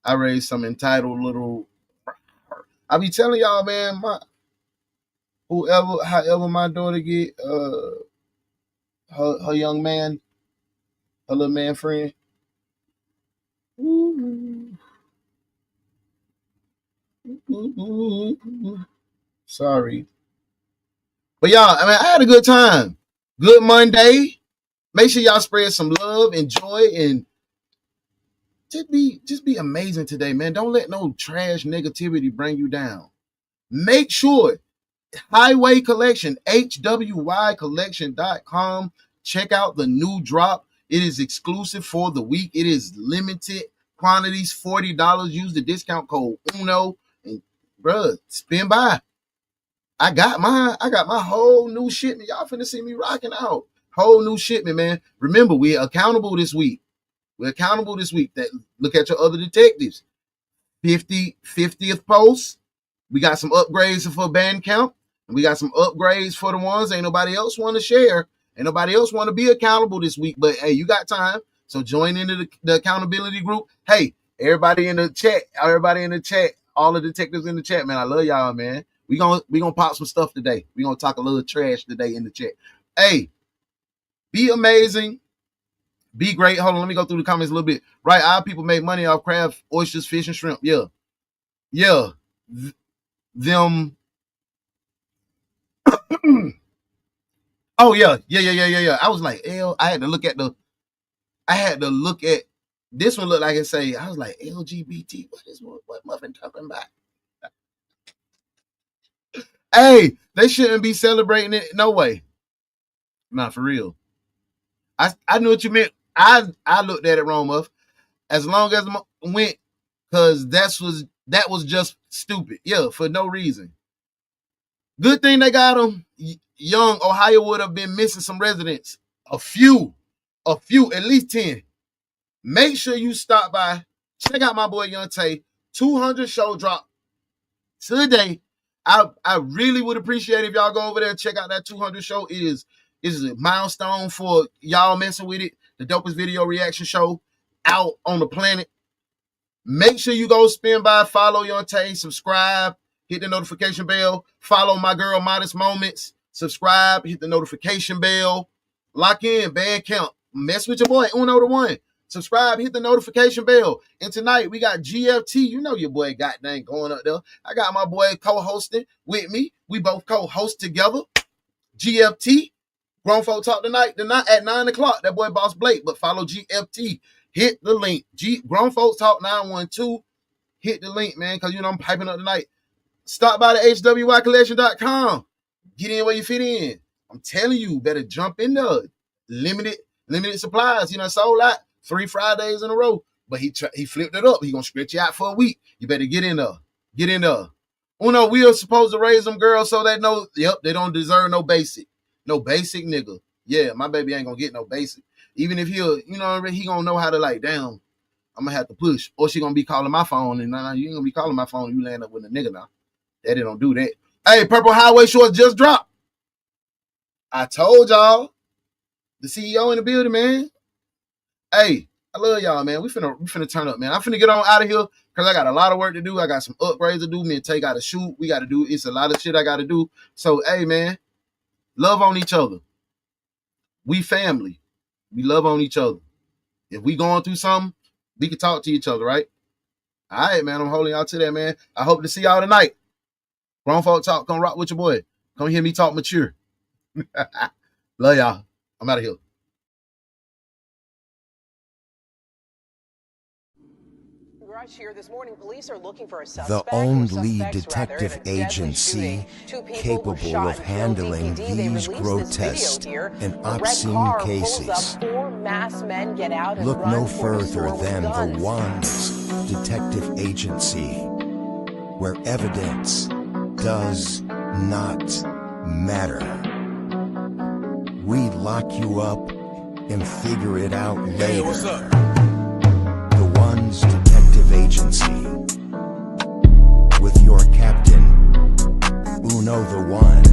I raised some entitled little. I be telling y'all, man, however my daughter get, her young man, her little man friend. Sorry. But y'all, I had a good time. Good Monday. Make sure y'all spread some love and joy and just be amazing today, man. Don't let no trash negativity bring you down. Make sure Highway Collection, hwycollection.com. Check out the new drop. It is exclusive for the week. It is limited quantities, $40. Use the discount code UNO and bruh, spin by. I got my whole new shipment. Y'all finna see me rocking out. Whole new shipment, man. Remember, we're accountable this week. That look at your other detectives. 50th post. We got some upgrades for Bandcamp. And we got some upgrades for the ones ain't nobody else want to share. Ain't nobody else want to be accountable this week. But hey, you got time. So join into the accountability group. Hey, everybody in the chat, all the detectives in the chat, man. I love y'all, man. We gonna pop some stuff today. We gonna talk a little trash today in the chat. Hey, be amazing. Be great. Hold on, let me go through the comments a little bit. Right, our people make money off crab, oysters, fish, and shrimp. Yeah. Them. Oh yeah. I was like, I had to look at this one. Looked like it say, I was like, LGBT. What muffin talking about? Hey, they shouldn't be celebrating it. No way. Not for real. I knew what you meant. I looked at it wrong, Muff. As long as it went, because that was just stupid. Yeah, for no reason. Good thing they got them. Young Ohio would have been missing some residents. A few, at least 10. Make sure you stop by. Check out my boy Young Tay. 200 show drop today. I really would appreciate if y'all go over there and check out that 200 show. It is a milestone for y'all messing with it. The dopest video reaction show out on the planet. Make sure you go spin by, follow Young Tay, subscribe, hit the notification bell, follow my girl Modest Moments, subscribe, hit the notification bell, lock in, band count, mess with your boy, Uno the One. Subscribe, hit the notification bell. And tonight we got GFT. You know your boy got dang going up there. I got my boy co-hosting with me. We both co-host together. GFT. Grown Folk Talk tonight at 9 o'clock. That boy Boss Blake. But follow GFT. Hit the link. Grown Folks Talk 912. Hit the link, man, because you know I'm piping up tonight. Stop by the hwycollection.com. Get in where you fit in. I'm telling you, better jump in there. Limited supplies. You know, sold out 3 Fridays in a row. But he flipped it up. He gonna stretch you out for a week. You better get in there. Get in there. Uno, we are supposed to raise them girls so they know, they don't deserve no basic. No basic nigga. Yeah, my baby ain't gonna get no basic. Even if he gonna know how to like, damn, I'm gonna have to push. Or she gonna be calling my phone, and you ain't gonna be calling my phone and you land up with a nigga now. Daddy don't do that. Hey, Purple Highway shorts just dropped. I told y'all. The CEO in the building, man. Hey, I love y'all, man. We finna turn up, man. I'm finna get on out of here because I got a lot of work to do. I got some upgrades to do. Me and Tay got to shoot. We got to do. It's a lot of shit I got to do. So, hey, man, love on each other. We family. We love on each other. If we going through something, we can talk to each other, right? All right, man. I'm holding y'all to that, man. I hope to see y'all tonight. Grown Folk Talk. Come rock with your boy. Come hear me talk mature. Love y'all. I'm out of here. Here this morning, police are looking for a suspect, the only detective agency capable of handling these grotesque and obscene cases. Look no further than the Ones Detective Agency, where evidence does not matter. We lock you up and figure it out later. Hey, what's up? The Ones Detective Agency, with your captain, Uno the One.